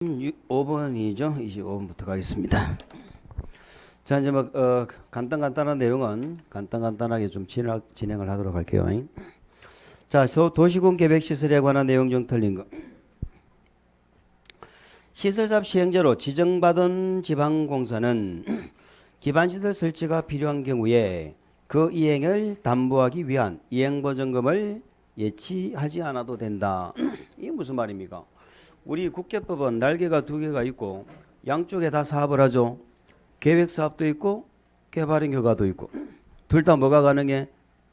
5번이죠. 25번부터 가겠습니다. 자, 이제 간단한 내용은 간단하게 좀 진행을 하도록 할게요. 자, 도시군 계획 시설에 관한 내용 중 틀린 거. 시설사업 시행자로 지정받은 지방공사는 기반시설 설치가 필요한 경우에 그 이행을 담보하기 위한 이행보증금을 예치하지 않아도 된다. 이게 무슨 말입니까? 우리 국계법은 날개가 두 개가 있고 양쪽에 다 사업을 하죠. 계획사업도 있고 개발행 허가도 있고 둘 다 뭐가 가능해?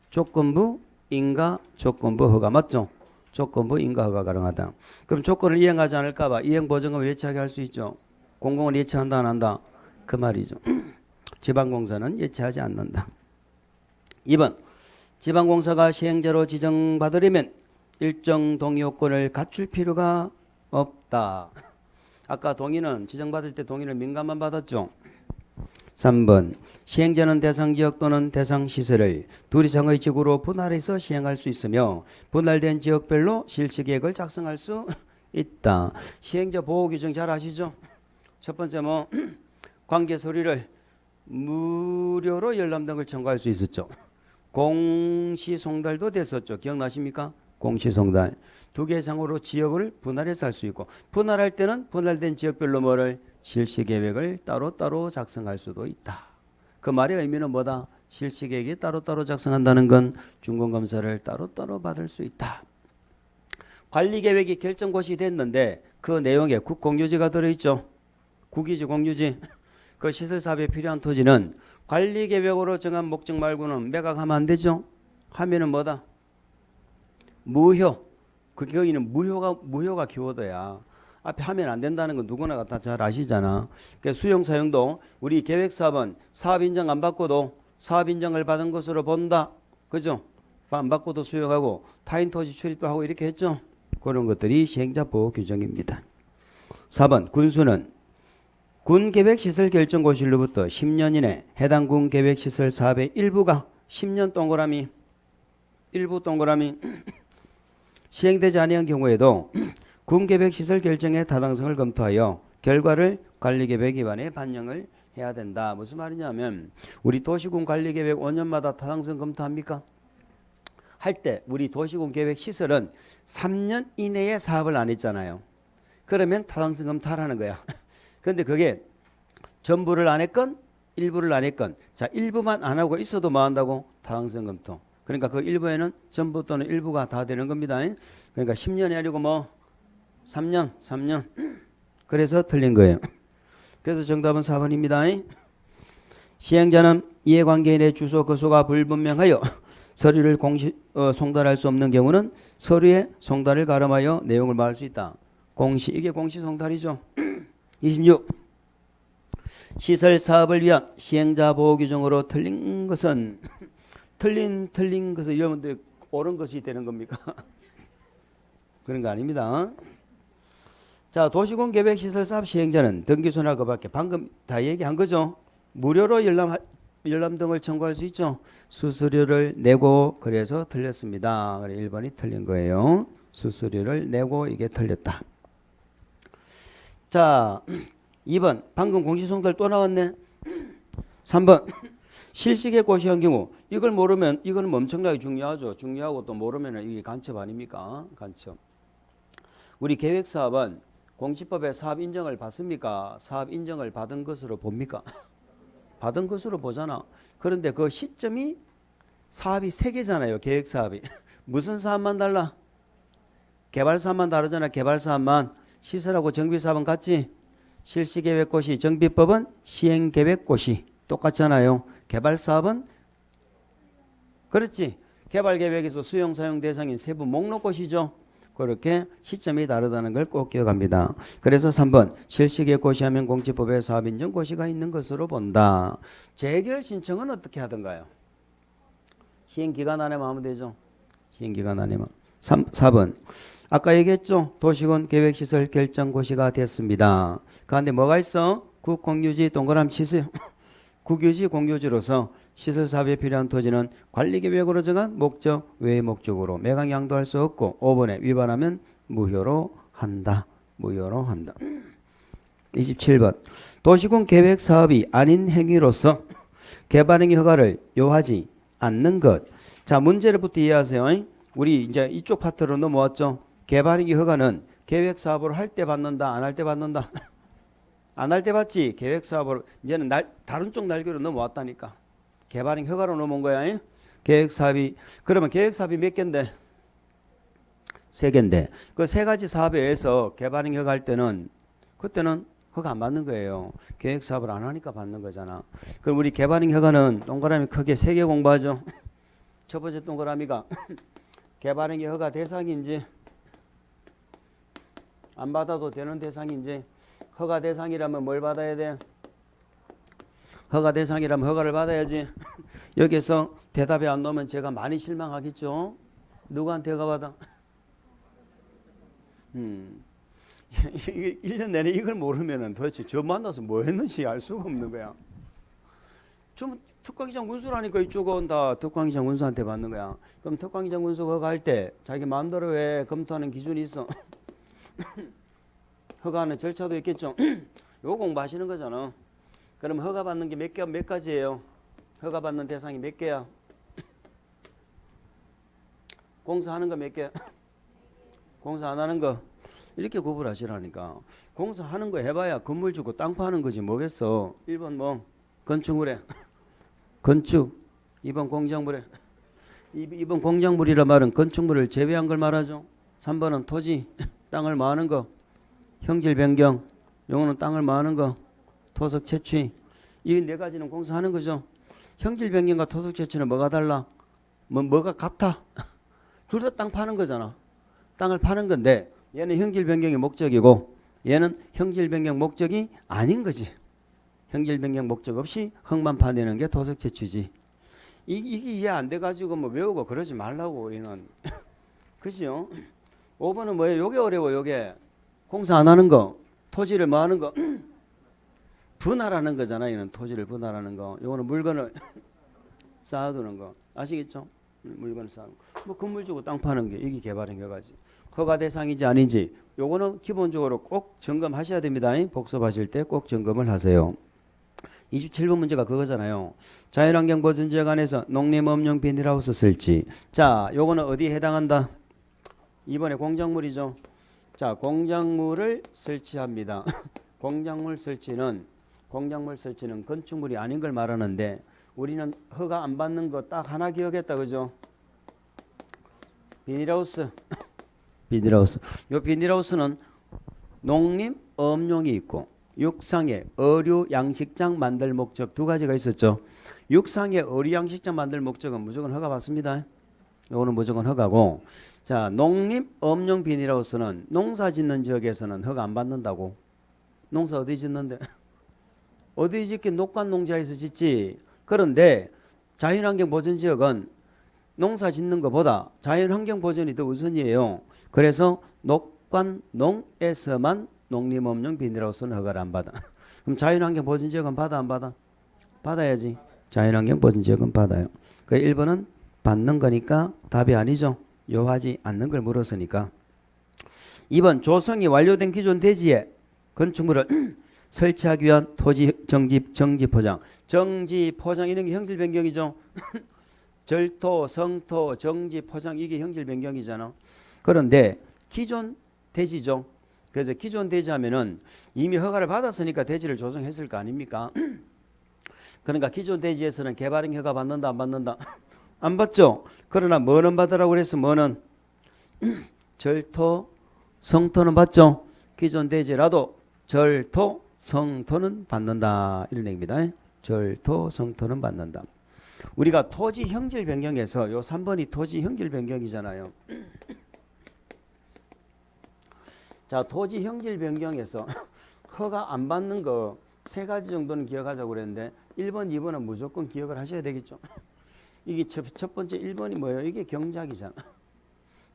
조건부, 인가, 조건부, 허가 맞죠? 조건부, 인가, 허가 가능하다. 그럼 조건을 이행하지 않을까 봐 이행보증금을 예치하게 할 수 있죠. 공공을 예치한다 안 한다? 그 말이죠. 지방공사는 예치하지 않는다. 2번 지방공사가 시행자로 지정받으려면 일정 동의 요건을 갖출 필요가 없다. 아까 동의는 지정받을 때 동의를 민간만 받았죠. 3번 시행자는 대상 지역 또는 대상 시설을 두 이상의 지구로 분할해서 시행할 수 있으며 분할된 지역별로 실시 계획을 작성할 수 있다. 시행자 보호 규정 잘 아시죠? 첫 번째 관계 서류를 무료로 열람등을 청구할 수 있었죠. 공시송달도 됐었죠. 기억나십니까? 공시송달. 두 개 이상으로 지역을 분할해서 할 수 있고 분할할 때는 분할된 지역별로 뭐를 실시계획을 따로따로 작성할 수도 있다. 그 말의 의미는 뭐다? 실시계획이 따로따로 작성한다는 건 준공검사를 따로따로 받을 수 있다. 관리계획이 결정고시 됐는데 그 내용에 국공유지가 들어있죠. 국유지 공유지. 그 시설사업에 필요한 토지는 관리계획으로 정한 목적 말고는 매각하면 안 되죠. 하면은 뭐다? 무효. 거기는 무효가 키워드야. 앞에 하면 안 된다는 건 누구나 다 잘 아시잖아. 그러니까 수용 사용도 우리 계획사업은 사업 인정 안 받고도 사업 인정을 받은 것으로 본다. 그죠? 안 받고도 수용하고 타인 토지 출입도 하고 이렇게 했죠. 그런 것들이 시행자 보호 규정입니다. 4번 군수는 군계획시설 결정고시로부터 10년 이내 해당 군계획시설 사업의 일부가 10년 동그라미 일부 동그라미 시행되지 아니한 경우에도 군계획시설 결정의 타당성을 검토하여 결과를 관리계획 위반에 반영을 해야 된다. 무슨 말이냐면 우리 도시군 관리계획 5년마다 타당성 검토합니까? 할 때 우리 도시군 계획시설은 3년 이내에 사업을 안 했잖아요. 그러면 타당성 검토하라는 거야. 그런데 그게 전부를 안 했건 일부를 안 했건 자 일부만 안 하고 있어도 뭐 한다고? 타당성 검토. 그러니까 그 일부에는 전부 또는 일부가 다 되는 겁니다. 그러니까 10년이 아니고 3년. 그래서 틀린 거예요. 그래서 정답은 4번입니다. 시행자는 이해관계인의 주소 거소가 불분명하여 서류를 송달할 수 없는 경우는 서류에 송달을 가름하여 내용을 말할 수 있다. 이게 공시 송달이죠. 26. 시설 사업을 위한 시행자 보호 규정으로 틀린 것은 틀린 것을 이러면 옳은 것이 되는 겁니까? 그런 거 아닙니다. 자, 도시군 계획시설 사업 시행자는 등기소나 그밖에 방금 다 얘기한 거죠. 무료로 열람 등을 청구할 수 있죠. 수수료를 내고 그래서 틀렸습니다. 1번이 틀린 거예요. 수수료를 내고 이게 틀렸다. 자, 2번 방금 공시송달 또 나왔네. 3번 실시계 고시한 경우 이걸 모르면 이거는 엄청나게 중요하죠. 중요하고 또 모르면 이게 간첩 아닙니까? 간첩. 우리 계획사업은 공시법에 사업 인정을 받습니까? 사업 인정을 받은 것으로 봅니까? 받은 것으로 보잖아. 그런데 그 시점이 사업이 3개잖아요. 계획사업이. 무슨 사업만 달라? 개발사업만 다르잖아. 개발사업만. 시설하고 정비사업은 같지? 실시계획고시, 정비법은 시행계획고시. 똑같잖아요. 개발사업은 그렇지. 개발계획에서 수용사용 대상인 세부 목록고시죠. 그렇게 시점이 다르다는 걸 꼭 기억합니다. 그래서 3번 실시계획고시하면 공시법에 사업인정고시가 있는 것으로 본다. 재결 신청은 어떻게 하던가요? 시행기간 안에만 하면 되죠. 시행기간 안에만. 4번 아까 얘기했죠. 도시군 계획시설 결정고시가 됐습니다. 그런데 뭐가 있어? 국공유지 동그라미 치세요. 국유지 공유지로서 시설사업에 필요한 토지는 관리계획으로 정한 목적 외의 목적으로 매각 양도할 수 없고 5번에 위반하면 무효로 한다. 무효로 한다. 27번. 도시군 계획 사업이 아닌 행위로서 개발행위 허가를 요하지 않는 것. 자, 문제를부터 이해하세요. 우리 이제 이쪽 파트로 넘어왔죠. 개발행위 허가는 계획 사업을 할 때 받는다, 안 할 때 받는다. 안 할 때 받지. 계획 사업으로 이제는 다른 쪽 날개로 넘어왔다니까. 개발행위 허가로 넘어온 거야. 계획 사업이 그러면 계획 사업이 몇 개인데? 세 개인데 그 세 가지 사업에 의해서 개발행위 허가 할 때는 그때는 허가 안 받는 거예요. 계획 사업을 안 하니까 받는 거잖아. 그럼 우리 개발행위 허가는 동그라미 크게 세 개 공부하죠. 첫 번째 동그라미가 개발행위 허가 대상인지 안 받아도 되는 대상인지. 허가 대상이라면 뭘 받아야 돼? 허가 대상이라면 허가를 받아야지. 여기서 대답이 안 나오면 제가 많이 실망하겠죠. 누구한테 허가 받아? 1년 내내 이걸 모르면 도대체 저 만나서 뭐 했는지 알 수가 없는 거야. 좀 특광기장 군수라니까 이쪽은 다 특광기장 군수한테 받는 거야. 그럼 특광기장 군수가 허가할 때 자기 마음대로 왜 검토하는 기준이 있어? 허가하는 절차도 있겠죠. 요거 공부하시는 거잖아. 그럼 허가 받는 게 몇 가지예요? 허가 받는 대상이 몇 개야? 공사하는 거 몇 개? 공사 안 하는 거 이렇게 구분하시라니까. 공사하는 거 해봐야 건물 주고 땅 파는 거지 뭐겠어. 1번 뭐 건축물에 건축, 2번 공작물에 2번 공작물이라 말은 건축물을 제외한 걸 말하죠. 3번은 토지, 땅을 마는 거, 형질 변경, 요거는 땅을 마는 거, 토속 채취. 이 네 가지는 공사하는 거죠. 형질 변경과 토속 채취는 뭐가 달라? 뭐가 같아? 둘 다 땅 파는 거잖아. 땅을 파는 건데 얘는 형질 변경의 목적이고 얘는 형질 변경 목적이 아닌 거지. 형질 변경 목적 없이 흙만 파내는 게 토속 채취지. 이게 이해 안 돼 가지고 뭐 외우고 그러지 말라고 우리는. 그죠? 5번은 뭐예요? 요게 어려워. 요게 공사 안 하는 거, 토지를 뭐 하는 거, 분할하는 거잖아. 이는 토지를 분할하는 거. 요거는 물건을 쌓아두는 거. 아시겠죠? 물건을 쌓는 거. 뭐 건물 주고 땅 파는 게 이게 개발행위 허가지. 허가 대상인지 아닌지 요거는 기본적으로 꼭 점검하셔야 됩니다. 복습하실 때 꼭 점검을 하세요. 27번 문제가 그거잖아요. 자연환경 보존지역 안에서 농림업용 비닐하우스 설치. 자, 요거는 어디에 해당한다? 이번에 공작물이죠. 자, 공작물을 설치합니다. 공작물 설치는 건축물이 아닌 걸 말하는데 우리는 허가 안 받는 거 딱 하나 기억했다. 그죠? 비닐하우스. 비닐하우스. 요 비닐하우스는 농림업용이 있고 육상의 어류 양식장 만들 목적 두 가지가 있었죠. 육상의 어류 양식장 만들 목적은 무조건 허가 받습니다. 요거는 무조건 허가고. 자, 농림업용 비닐하우스는 농사 짓는 지역에서는 허가 안 받는다고. 농사 어디 짓는데? 어디 짓긴 녹관 농지에서 짓지. 그런데 자연환경 보전 지역은 농사 짓는 것보다 자연환경 보전이 더 우선이에요. 그래서 녹관 농에서만 농림업용 비닐하우스는 허가를 안 받아. 그럼 자연환경 보전 지역은 받아 안 받아? 받아야지. 자연환경 보전 지역은 받아요. 그 1번은 받는 거니까 답이 아니죠. 요하지 않는 걸 물었으니까. 2번 조성이 완료된 기존 대지에 건축물을 설치하기 위한 토지 정지 포장. 정지 포장 이런 게 형질 변경이죠. 절토, 성토, 정지 포장 이게 형질 변경이잖아. 그런데 기존 대지죠. 그래서 기존 대지 하면은 이미 허가를 받았으니까 대지를 조성했을 거 아닙니까? 그러니까 기존 대지에서는 개발행위 허가 받는다 안 받는다? 안 받죠. 그러나 뭐는 받으라고 그랬어? 뭐는? 절토, 성토는 받죠. 기존 대지라도 절토, 성토는 받는다. 이런 얘기입니다. 절토, 성토는 받는다. 우리가 토지 형질 변경에서 요 3번이 토지 형질 변경이잖아요. 자, 토지 형질 변경에서 허가 안 받는 거 세 가지 정도는 기억하자고 그랬는데 1번, 2번은 무조건 기억을 하셔야 되겠죠. 이게 첫 번째 1번이 뭐예요? 이게 경작이잖아.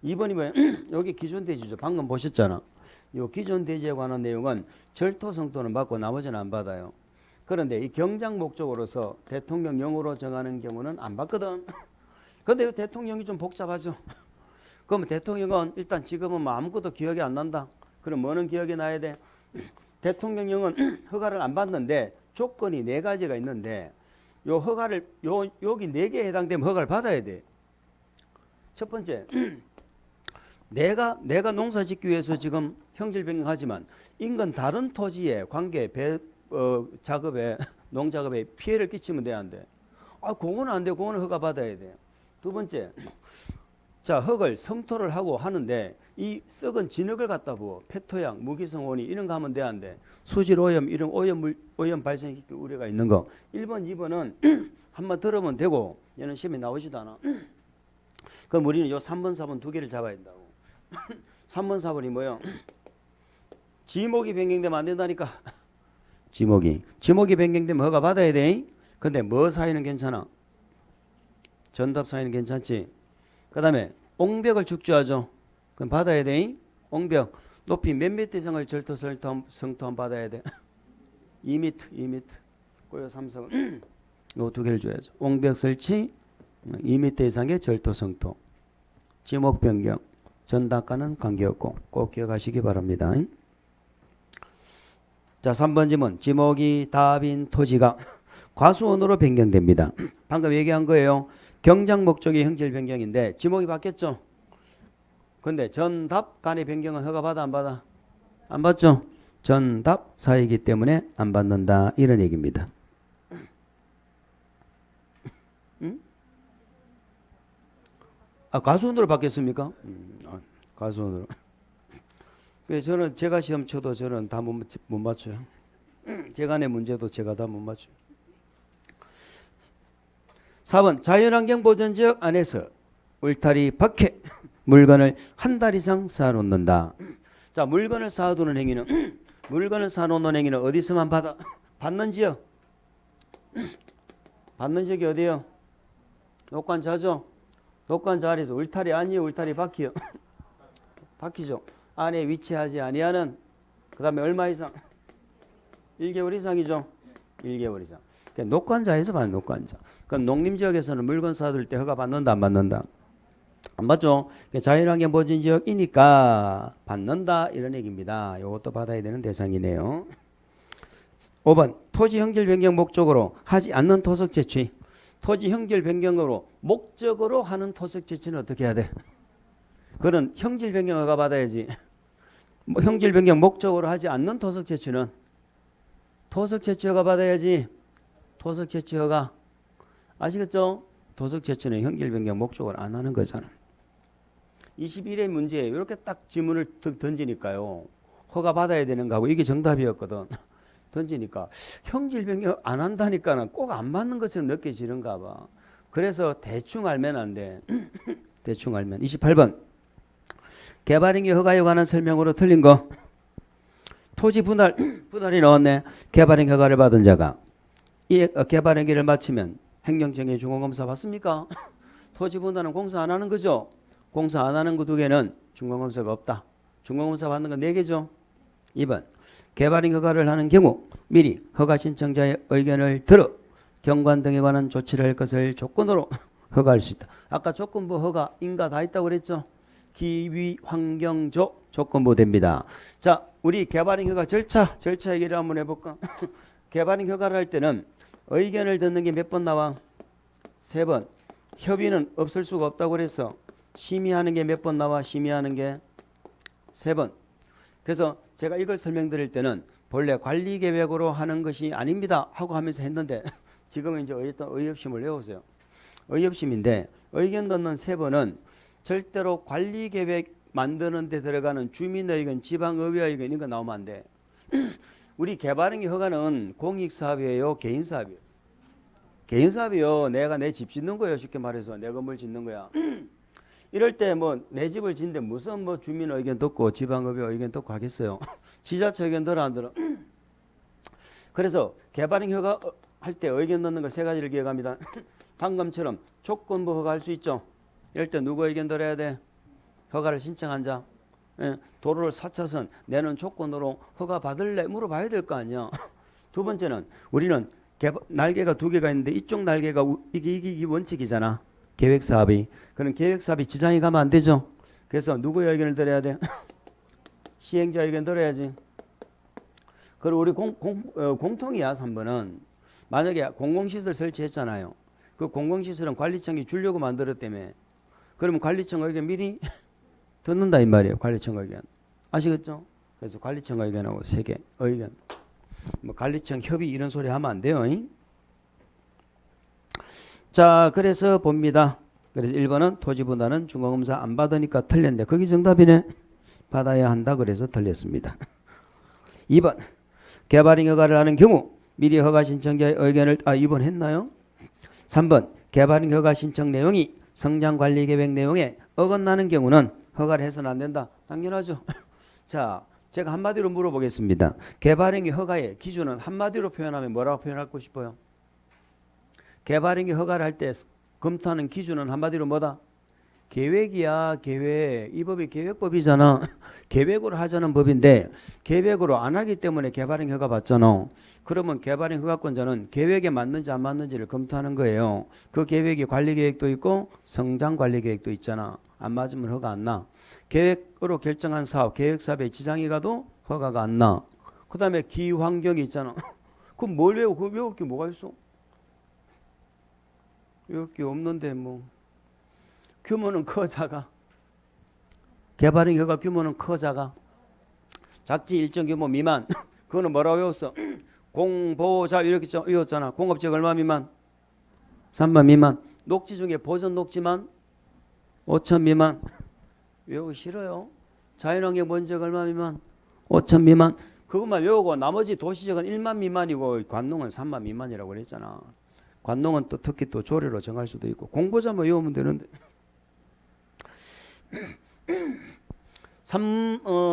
2번이 뭐예요? 여기 기존 대지죠. 방금 보셨잖아. 요 기존 대지에 관한 내용은 절토, 성토는 받고 나머지는 안 받아요. 그런데 이 경작 목적으로서 대통령령으로 정하는 경우는 안 받거든. 근데 이 대통령이 좀 복잡하죠. 그러면 대통령은 일단 지금은 뭐 아무것도 기억이 안 난다. 그럼 뭐는 기억이 나야 돼? 대통령령은 허가를 안 받는데 조건이 네 가지가 있는데 요 허가를 여기 네 개에 해당되면 허가를 받아야 돼. 첫 번째, 내가 농사 짓기 위해서 지금 형질 변경하지만 인근 다른 토지에 관계 작업에 농작업에 피해를 끼치면 돼, 안 돼? 아, 그거는 안 돼. 그거는 허가 받아야 돼. 두 번째, 자, 흙을 성토를 하고 하는데 이 썩은 진흙을 갖다 부어 폐토양, 무기성 원이 이런 거 하면 돼, 안 돼? 수질 오염, 이런 오염 발생시킬 우려가 있는 거. 1번, 2번은 한번 들으면 되고 얘는 시험에 나오지도 않아. 그럼 우리는 요 3번, 4번 두 개를 잡아야 된다고. 3번, 4번이 뭐요? 지목이 변경되면 안 된다니까. 지목이 변경되면 허가 받아야 돼. 근데 뭐 사이는 괜찮아? 전답 사이는 괜찮지? 그 다음에 옹벽을 축조하죠. 그럼 받아야 돼. 옹벽 높이 몇 미터 이상을 절도 성토함 받아야 돼. 2m. 꼬여 3성. 요 두 개를 줘야죠. 옹벽 설치 2m 이상의 절도 성토. 지목 변경. 전답과는 관계없고 꼭 기억하시기 바랍니다. 자, 3번 질문. 지목이 답인 토지가 과수원으로 변경됩니다. 방금 얘기한 거예요. 경작 목적의 형질 변경인데 지목이 바뀌었죠. 근데 전답 간의 변경은 허가 받아 안 받아? 안 받죠. 전답 사이기 때문에 안 받는다, 이런 얘기입니다. 응? 아, 과수원으로 바뀌었습니까? 과수원으로. 저는 제가 시험 쳐도 저는 다 못 맞춰요. 제가 내 문제도 제가 다 못 맞춰요. 4번 자연환경 보전지역 안에서 울타리 밖에 물건을 한 달 이상 쌓아놓는다. 자, 물건을 쌓아두는 행위는 물건을 쌓아놓는 행위는 어디서만 받는 지역? 받는 지역이 어디요? 녹관자죠. 녹관자리에서 울타리 안이요, 울타리 밖이요? 밖이죠. 안에 위치하지 아니하는, 그 다음에 얼마 이상? 1개월 이상이죠. 1개월 이상. 그러니까 녹관자에서 받는 녹관자. 그럼 농림지역에서는 물건 쌓아둘 때 허가 받는다, 안 받는다? 안 받죠. 그러니까 자연환경 보전지역이니까 받는다, 이런 얘기입니다. 이것도 받아야 되는 대상이네요. 5번 토지 형질 변경 목적으로 하지 않는 토속 채취. 토지 형질 변경으로 목적으로 하는 토속 채취는 어떻게 해야 돼? 그런 형질 변경 허가 받아야지. 형질 변경 목적으로 하지 않는 토속 채취는 토속 채취 허가 받아야지. 토속 채취 허가. 아시겠죠? 토속 채취는 형질 변경 목적으로 안 하는 거잖아. 21회 문제에 이렇게 딱 지문을 던지니까요. 허가 받아야 되는 거하고 이게 정답이었거든. 던지니까 형질 변경 안 한다니까는 꼭 안 맞는 것처럼 느껴지는가 봐. 그래서 대충 알면 안 돼. 대충 알면. 28번 개발행위 허가에 관한 설명으로 틀린 거. 토지 분할이 나왔네. 개발행위 허가를 받은 자가 이 개발행위를 마치면 행정정의 중공검사 받습니까? 토지 분할은 공사 안 하는 거죠. 공사 안 하는 거 두 개는 중공검사가 없다. 중공검사 받는 건 4개죠. 2번 개발행위 허가를 하는 경우 미리 허가 신청자의 의견을 들어 경관 등에 관한 조치를 할 것을 조건으로 허가할 수 있다. 아까 조건부 허가 인가 다 있다고 그랬죠. 기위 환경조 조건부 됩니다. 자, 우리 개발행위 허가 절차 얘기를 한번 해볼까? 개발행위 허가를 할 때는 의견을 듣는 게 몇 번 나와? 3번. 협의는 없을 수가 없다고 그랬어. 심의하는 게 몇 번 나와? 심의하는 게 3번. 그래서 제가 이걸 설명드릴 때는 본래 관리계획으로 하는 것이 아닙니다 하고 하면서 했는데 지금은 이제 의협심을 외우세요. 의협심인데 의견 듣는 3번은 절대로 관리계획 만드는 데 들어가는 주민의견, 지방의회 의견 이런 거 나오면 안 돼. 우리 개발행위 허가는 공익사업이에요, 개인사업이에요? 개인사업이요. 내가 내 집 짓는 거예요. 쉽게 말해서 내 건물 짓는 거야. 이럴 때 뭐 내 집을 짓는데 무슨 뭐 주민 의견 듣고 지방의회 의견 듣고 하겠어요. 지자체 의견 들어 안 들어? 그래서 개발행위 허가 할 때 의견 넣는 거 3가지를 기억합니다. 방금처럼 조건부 허가할 수 있죠. 이럴 때 누구 의견 들어야 돼? 허가를 신청한 자. 도로를 4차선 내는 조건으로 허가 받을래? 물어봐야 될 거 아니야. 두 번째는 우리는 날개가 2개가 있는데 이쪽 날개가 이게 원칙이잖아. 계획사업이. 그럼 계획사업이 지장이 가면 안 되죠. 그래서 누구의 의견을 들어야 돼? 시행자 의견 들어야지. 그리고 우리 공통이야 3번은. 만약에 공공시설 설치했잖아요. 그 공공시설은 관리청이 주려고 만들었다며. 그러면 관리청 의견 미리 듣는다 이 말이에요. 관리청 의견. 아시겠죠? 그래서 관리청 의견하고 3개 의견. 뭐 관리청 협의 이런 소리 하면 안 돼요. 자, 그래서 봅니다. 그래서 1번은 토지 분할은 중간검사 안 받으니까 틀렸는데 그게 정답이네. 받아야 한다 그래서 틀렸습니다. 2번 개발행 허가를 하는 경우 미리 허가 신청자의 의견을 2번 했나요? 3번 개발행 허가 신청 내용이 성장관리계획 내용에 어긋나는 경우는 허가를 해서는 안 된다. 당연하죠. 자, 제가 한마디로 물어보겠습니다. 개발행위 허가의 기준은 한마디로 표현하면 뭐라고 표현하고 싶어요? 개발행위 허가를 할 때 검토하는 기준은 한마디로 뭐다? 계획이야. 계획. 이 법이 계획법이잖아. 계획으로 하자는 법인데 계획으로 안 하기 때문에 개발행 허가 받잖아. 그러면 개발행 허가권자는 계획에 맞는지 안 맞는지를 검토하는 거예요. 그 계획이 관리계획도 있고 성장관리계획도 있잖아. 안 맞으면 허가 안 나. 계획으로 결정한 사업, 계획사업에 지장이 가도 허가가 안 나. 그 다음에 기후환경이 있잖아. 그럼 뭘 외워? 그거 외울 게 뭐가 있어? 외울 게 없는데 뭐. 규모는 커 작아? 개발행 허가 규모는 커 작아? 작지 일정 규모 미만. 그거는 뭐라고 외웠어? 공보자 이렇게 외웠잖아. 공업지역 얼마 미만? 3만 미만. 녹지 중에 보전 녹지만 5천 미만. 외우기 싫어요. 자연환경 본지역 얼마 미만? 5천 미만. 그것만 외우고 나머지 도시지역은 1만 미만이고 관농은 3만 미만이라고 그랬잖아. 관농은 또 특히 또 조례로 정할 수도 있고 공보자만 외우면 되는데.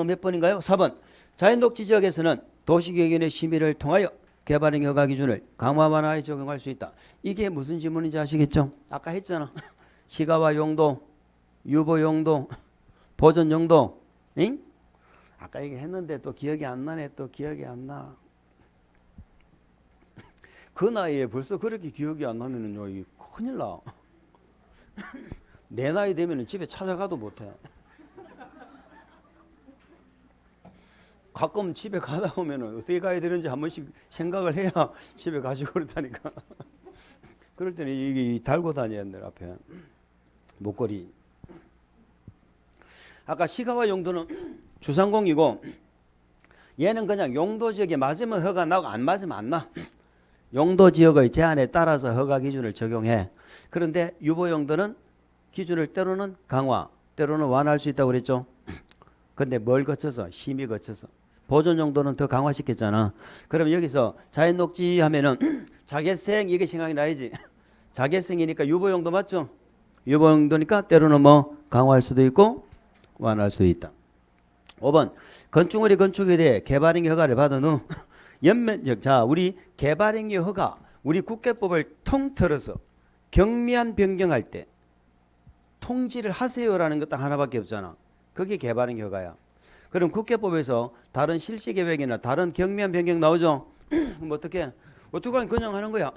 몇 번인가요? 4번. 자연녹지 지역에서는 도시계획위원회 심의를 통하여 개발행 허가 기준을 강화 완화에 적용할 수 있다. 이게 무슨 지문인지 아시겠죠? 아까 했잖아. 시가와 용도, 유보 용도, 보전 용도. 응? 아까 얘기했는데 또 기억이 안 나네. 또 기억이 안 나. 그 나이에 벌써 그렇게 기억이 안 나면은요, 이게 큰일 나. 내 나이 되면은 집에 찾아가도 못해. 가끔 집에 가다 보면은 어떻게 가야 되는지 한 번씩 생각을 해야 집에 가시고 그렇다니까. 그럴 때는 이게 달고 다녀야 돼, 앞에. 목걸이. 아까 시가와 용도는 주상공이고 얘는 그냥 용도 지역에 맞으면 허가 나고 안 맞으면 안 나. 용도 지역의 제한에 따라서 허가 기준을 적용해. 그런데 유보 용도는 기준을 때로는 강화, 때로는 완화할 수 있다고 그랬죠. 근데 뭘 거쳐서? 심의 거쳐서. 보존 용도는 더 강화시켰잖아. 그럼 여기서 자연녹지 하면은 자개생 이게 생각이 나야지. 자개생이니까 유보 용도 맞죠? 유보 용도니까 때로는 뭐 강화할 수도 있고 완화할 수도 있다. 5번 건축물의 건축에 대해 개발행위 허가를 받은 후 연면적. 자, 우리 개발행위 허가 우리 국회법을 통틀어서 경미한 변경할 때 통지를 하세요라는 것 딱 하나밖에 없잖아. 그게 개발행위 허가야. 그럼 국회법에서 다른 실시계획이나 다른 경미한 변경 나오죠? 그럼 어떻게 하면 그냥 하는 거야.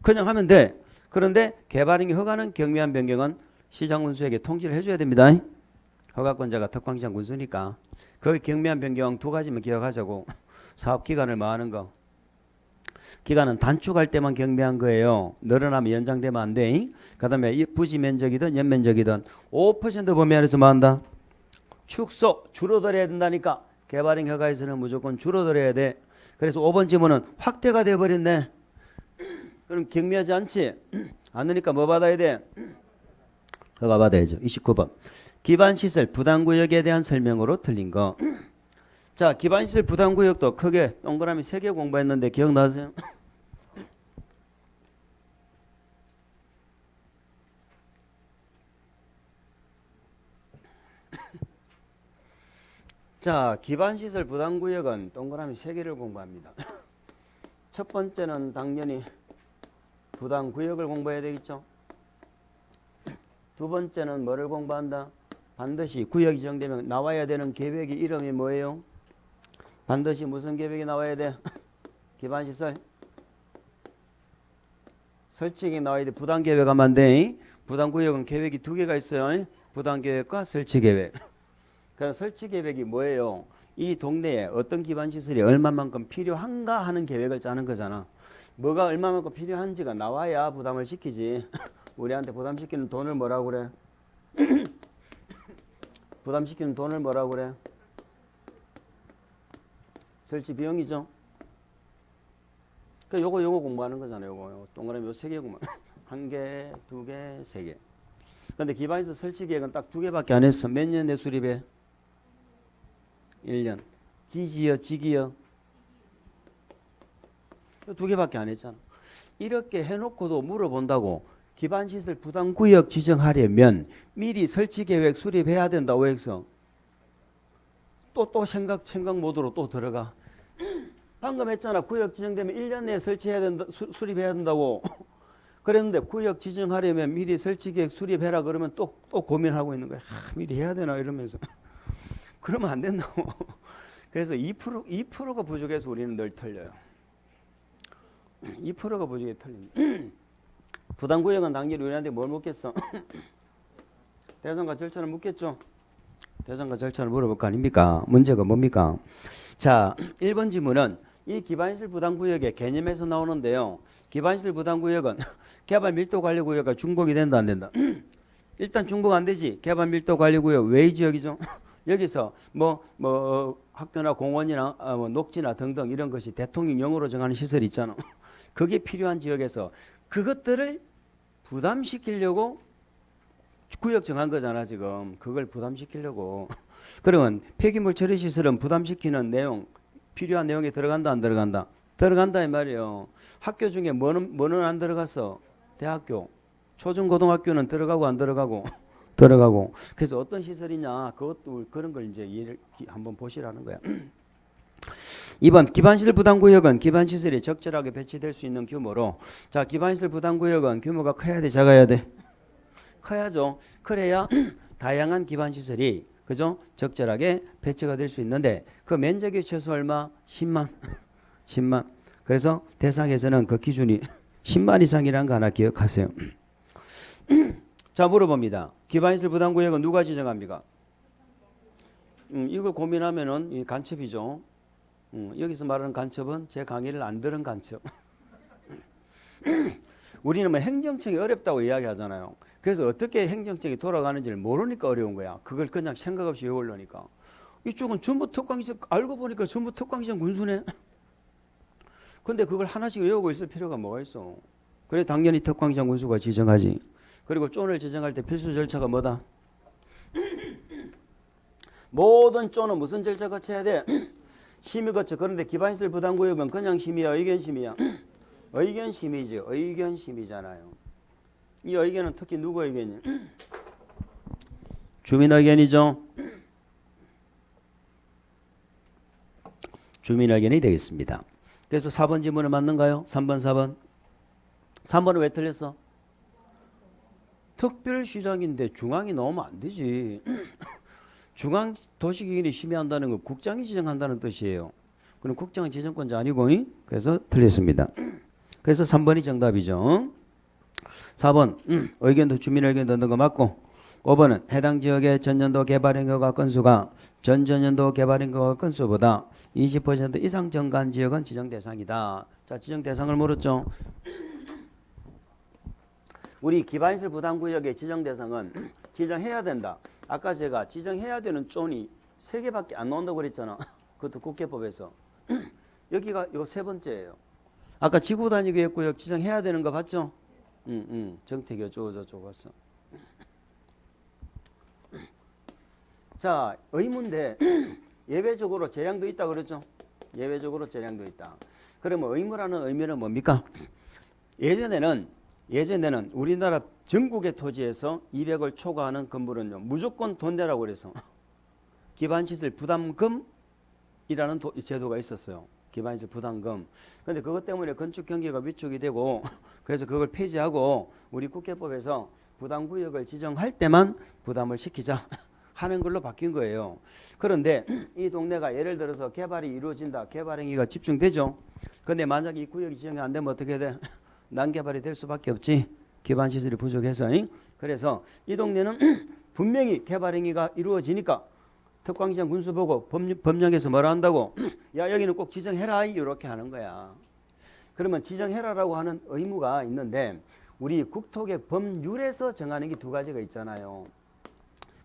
그냥 하면 돼. 그런데 개발행위 허가는 경미한 변경은 시장군수에게 통지를 해줘야 됩니다. 허가권자가 특광시장 군수니까. 그 경미한 변경 두 가지만 기억하자고. 사업기간을 뭐 하는 거. 기간은 단축할 때만 경미한 거예요. 늘어나면 연장되면 안 돼. 그 다음에 부지 면적이든 연면적이든 5% 범위 안에서 뭐 한다? 축소, 줄어들어야 된다니까. 개발행 허가에서는 무조건 줄어들어야 돼. 그래서 5번 지문은 확대가 돼버렸네. 그럼 경미하지 않지? 않으니까 뭐 받아야 돼? 허가 받아야죠. 29번. 기반시설 부담구역에 대한 설명으로 틀린 거. 자, 기반시설 부담구역도 크게 동그라미 3개 공부했는데 기억나세요? 자, 기반시설 부담구역은 동그라미 3개를 공부합니다. 첫 번째는 당연히 부담구역을 공부해야 되겠죠. 두 번째는 뭐를 공부한다? 반드시 구역이 지정되면 나와야 되는 계획의 이름이 뭐예요? 반드시 무슨 계획이 나와야 돼? 기반시설 설치계획 나와야 돼. 부담계획 하면 안 돼. 부담구역은 계획이 2개가 있어요. 부담계획과 설치계획. 그럼 설치계획이 뭐예요? 이 동네에 어떤 기반시설이 얼마만큼 필요한가 하는 계획을 짜는 거잖아. 뭐가 얼마만큼 필요한지가 나와야 부담을 시키지. 우리한테 부담시키는 돈을 뭐라고 그래? 부담시키는 돈을 뭐라고 그래? 설치 비용이죠. 그 요거 공부하는 거잖아요. 요거 동그라미 요 세 개 공부. 한 개, 두 개, 세 개. 근데 기반시설 설치 계획은 딱 두 개밖에 안 했어. 몇 년 내 수립해? 1년. 기지여 지기여? 두 개밖에 안 했잖아. 이렇게 해놓고도 물어본다고. 기반시설 부담구역 지정하려면 미리 설치계획 수립해야 된다고 해서 또 생각 모드로 또 들어가. 방금 했잖아. 구역 지정되면 1년 내에 설치해야 된다, 수립해야 된다고. 그랬는데 구역 지정하려면 미리 설치계획 수립해라 그러면 또 고민하고 있는 거야. 미리 해야 되나 이러면서. 그러면 안 된다고. 그래서 2%가 부족해서 우리는 늘 틀려요. 2%가 부족해 틀립니다. 부담구역은 당연히 우리한테 뭘 묻겠어? 대상과 절차를 묻겠죠. 대상과 절차를 물어볼 거 아닙니까? 문제가 뭡니까? 자, 1번 지문은 이 기반시설 부담구역의 개념에서 나오는데요. 기반시설 부담구역은 개발 밀도 관리 구역과 중복이 된다 안 된다? 일단 중복 안 되지. 개발 밀도 관리 구역 외의 지역이죠. 여기서 학교나 공원이나 녹지나 등등 이런 것이 대통령령으로 정하는 시설이 있잖아. 그게 필요한 지역에서 그것들을 부담시키려고 구역 정한 거잖아 지금. 그걸 부담시키려고. 그러면 폐기물 처리 시설은 부담시키는 내용, 필요한 내용에 들어간다 안 들어간다? 들어간다 이 말이에요. 학교 중에 뭐는 안 들어갔어? 대학교. 초중고등학교는 들어가고 안 들어가고? 들어가고. 그래서 어떤 시설이냐 그것도 그런 걸 이제 한번 보시라는 거야. 2번 기반시설 부담구역은 기반시설이 적절하게 배치될 수 있는 규모로. 자, 기반시설 부담구역은 규모가 커야 돼 작아야 돼? 커야죠. 그래야 다양한 기반시설이 그죠? 적절하게 배치가 될 수 있는데 그 면적이 최소 얼마? 10만. 10만. 그래서 대상에서는 그 기준이 10만 이상이라는 거 하나 기억하세요. 자, 물어봅니다. 기반시설 부담구역은 누가 지정합니까? 이걸 고민하면은 이 간첩이죠. 여기서 말하는 간첩은 제 강의를 안 들은 간첩. 우리는 뭐 행정청이 어렵다고 이야기하잖아요. 그래서 어떻게 행정청이 돌아가는지를 모르니까 어려운 거야. 그걸 그냥 생각 없이 외우려니까. 이쪽은 전부 특광시장 알고 보니까 전부 특광시장 군수네. 근데 그걸 하나씩 외우고 있을 필요가 뭐가 있어. 그래 당연히 특광시장 군수가 지정하지. 그리고 존을 지정할 때 필수 절차가 뭐다? 모든 존은 무슨 절차 거쳐야 돼? 심의 거쳐. 그런데 기반시설 부담구역은 그냥 심의야 의견심의야? 의견심의지. 의견심의잖아요. 이 의견은 특히 누구 의견이야? 주민 의견이죠. 주민 의견이 되겠습니다. 그래서 4번 지문은 맞는가요? 3번 4번. 3번은 왜 틀렸어? 특별시장인데 중앙이 나오면 안 되지. 중앙 도시기관이 심의한다는 건 국장이 지정한다는 뜻이에요. 그럼 국장은 지정권자 아니고 그래서 틀렸습니다. 그래서 3번이 정답이죠. 4번 의견도 주민 의견 넣는 거 맞고 5번은 해당 지역의 전년도 개발인가가 건수가 전전년도 개발인가가 건수보다 20% 이상 증가한 지역은 지정 대상이다. 자, 지정 대상을 물었죠. 우리 기반시설 부담구역의 지정 대상은 지정해야 된다. 아까 제가 지정해야 되는 존이 3개밖에 안 나온다고 그랬잖아. 그것도 국회법에서. 여기가 요 세 번째예요. 아까 지구단위구역 지정해야 되는 거 봤죠? 정택이 어쩌고 봤어. 자, 의무인데 예외적으로 재량도 있다 그랬죠? 예외적으로 재량도 있다. 그러면 의무라는 의미는 뭡니까? 예전에는 우리나라 전국의 토지에서 200을 초과하는 건물은요 무조건 돈 내라고 그래서 기반시설 부담금이라는 제도가 있었어요. 기반시설 부담금. 근데 그것 때문에 건축 경기가 위축이 되고 그래서 그걸 폐지하고 우리 국회법에서 부담구역을 지정할 때만 부담을 시키자 하는 걸로 바뀐 거예요. 그런데 이 동네가 예를 들어서 개발이 이루어진다. 개발 행위가 집중되죠. 근데 만약 이 구역이 지정이 안 되면 어떻게 돼? 난개발이 될 수밖에 없지. 기반시설이 부족해서. 그래서 이 동네는 분명히 개발 행위가 이루어지니까 특광시장 군수 보고 법령에서 뭐라 한다고? 야 여기는 꼭 지정해라 이렇게 하는 거야. 그러면 지정해라라고 하는 의무가 있는데 우리 국토의 법률에서 정하는 게 두 가지가 있잖아요.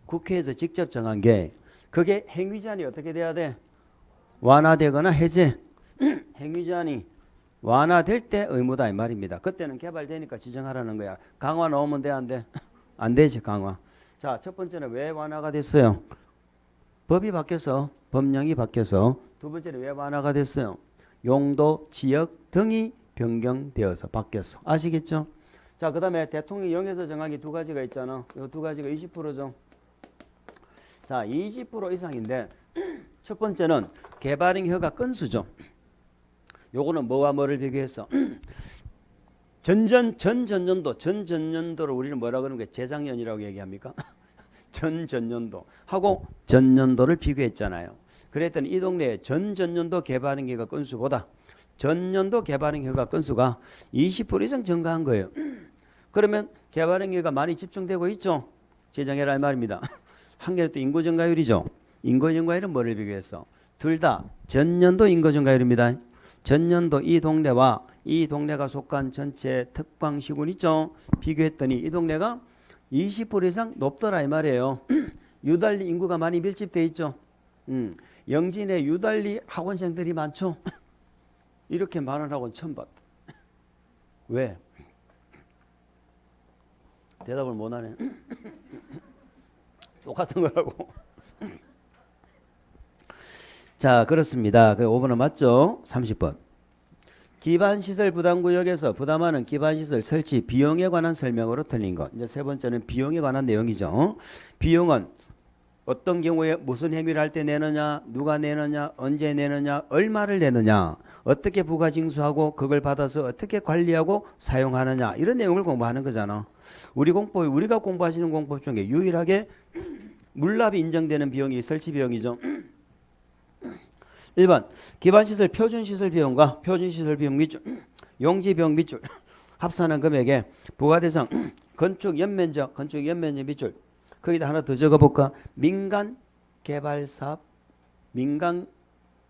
국회에서 직접 정한 게 그게 행위제한이 어떻게 돼야 돼? 완화되거나 해제. 행위제한이 완화될 때 의무다 이 말입니다. 그때는 개발되니까 지정하라는 거야. 강화 넣으면 돼 안 돼? 안 되지 강화. 자, 첫 번째는 왜 완화가 됐어요? 법이 바뀌어서 법령이 바뀌어서. 두 번째는 왜 완화가 됐어요? 용도, 지역 등이 변경되어서 바뀌었어. 아시겠죠? 자, 그 다음에 대통령이 영에서 정한 게 두 가지가 있잖아. 이 두 가지가 20%죠. 자, 20% 이상인데 첫 번째는 개발행 허가 건수죠. 요거는 뭐와 뭐를 비교해서 전전년도를 우리는 뭐라 그러는 게 재작년이라고 얘기합니까? 전전년도 하고 전년도를 비교했잖아요. 그랬더니 이 동네에 전전년도 개발행 허가 건수보다 전년도 개발행 허가 건수가 20% 이상 증가한 거예요. 그러면 개발행 허가 많이 집중되고 있죠. 재정해라 이 말입니다. 한 개는 또 인구 증가율이죠. 인구 증가율은 뭐를 비교해서? 둘 다 전년도 인구 증가율입니다. 전년도 이 동네와 이 동네가 속한 전체 특광시군 있죠. 비교했더니 이 동네가 20% 이상 높더라 이 말이에요. 유달리 인구가 많이 밀집돼 있죠. 영진에 유달리 학원생들이 많죠. 이렇게 많은 학원 처음 봤다. 왜? 대답을 못하네. 똑같은 거라고. 자, 그렇습니다. 그 5번은 맞죠? 30번. 기반시설 부담구역에서 부담하는 기반시설 설치 비용에 관한 설명으로 틀린 것. 이제 세 번째는 비용에 관한 내용이죠. 비용은 어떤 경우에 무슨 행위를 할 때 내느냐, 누가 내느냐, 언제 내느냐, 얼마를 내느냐, 어떻게 부가징수하고 그걸 받아서 어떻게 관리하고 사용하느냐 이런 내용을 공부하는 거잖아. 우리가 공부하시는 공법 중에 유일하게 물납이 인정되는 비용이 설치 비용이죠. 1번 기반시설 표준시설 비용과 표준시설 비용 밑줄 용지 비용 밑줄 합산한 금액에 부과대상 건축 연면적 밑줄 거기다 하나 더 적어볼까? 민간 개발사업 민간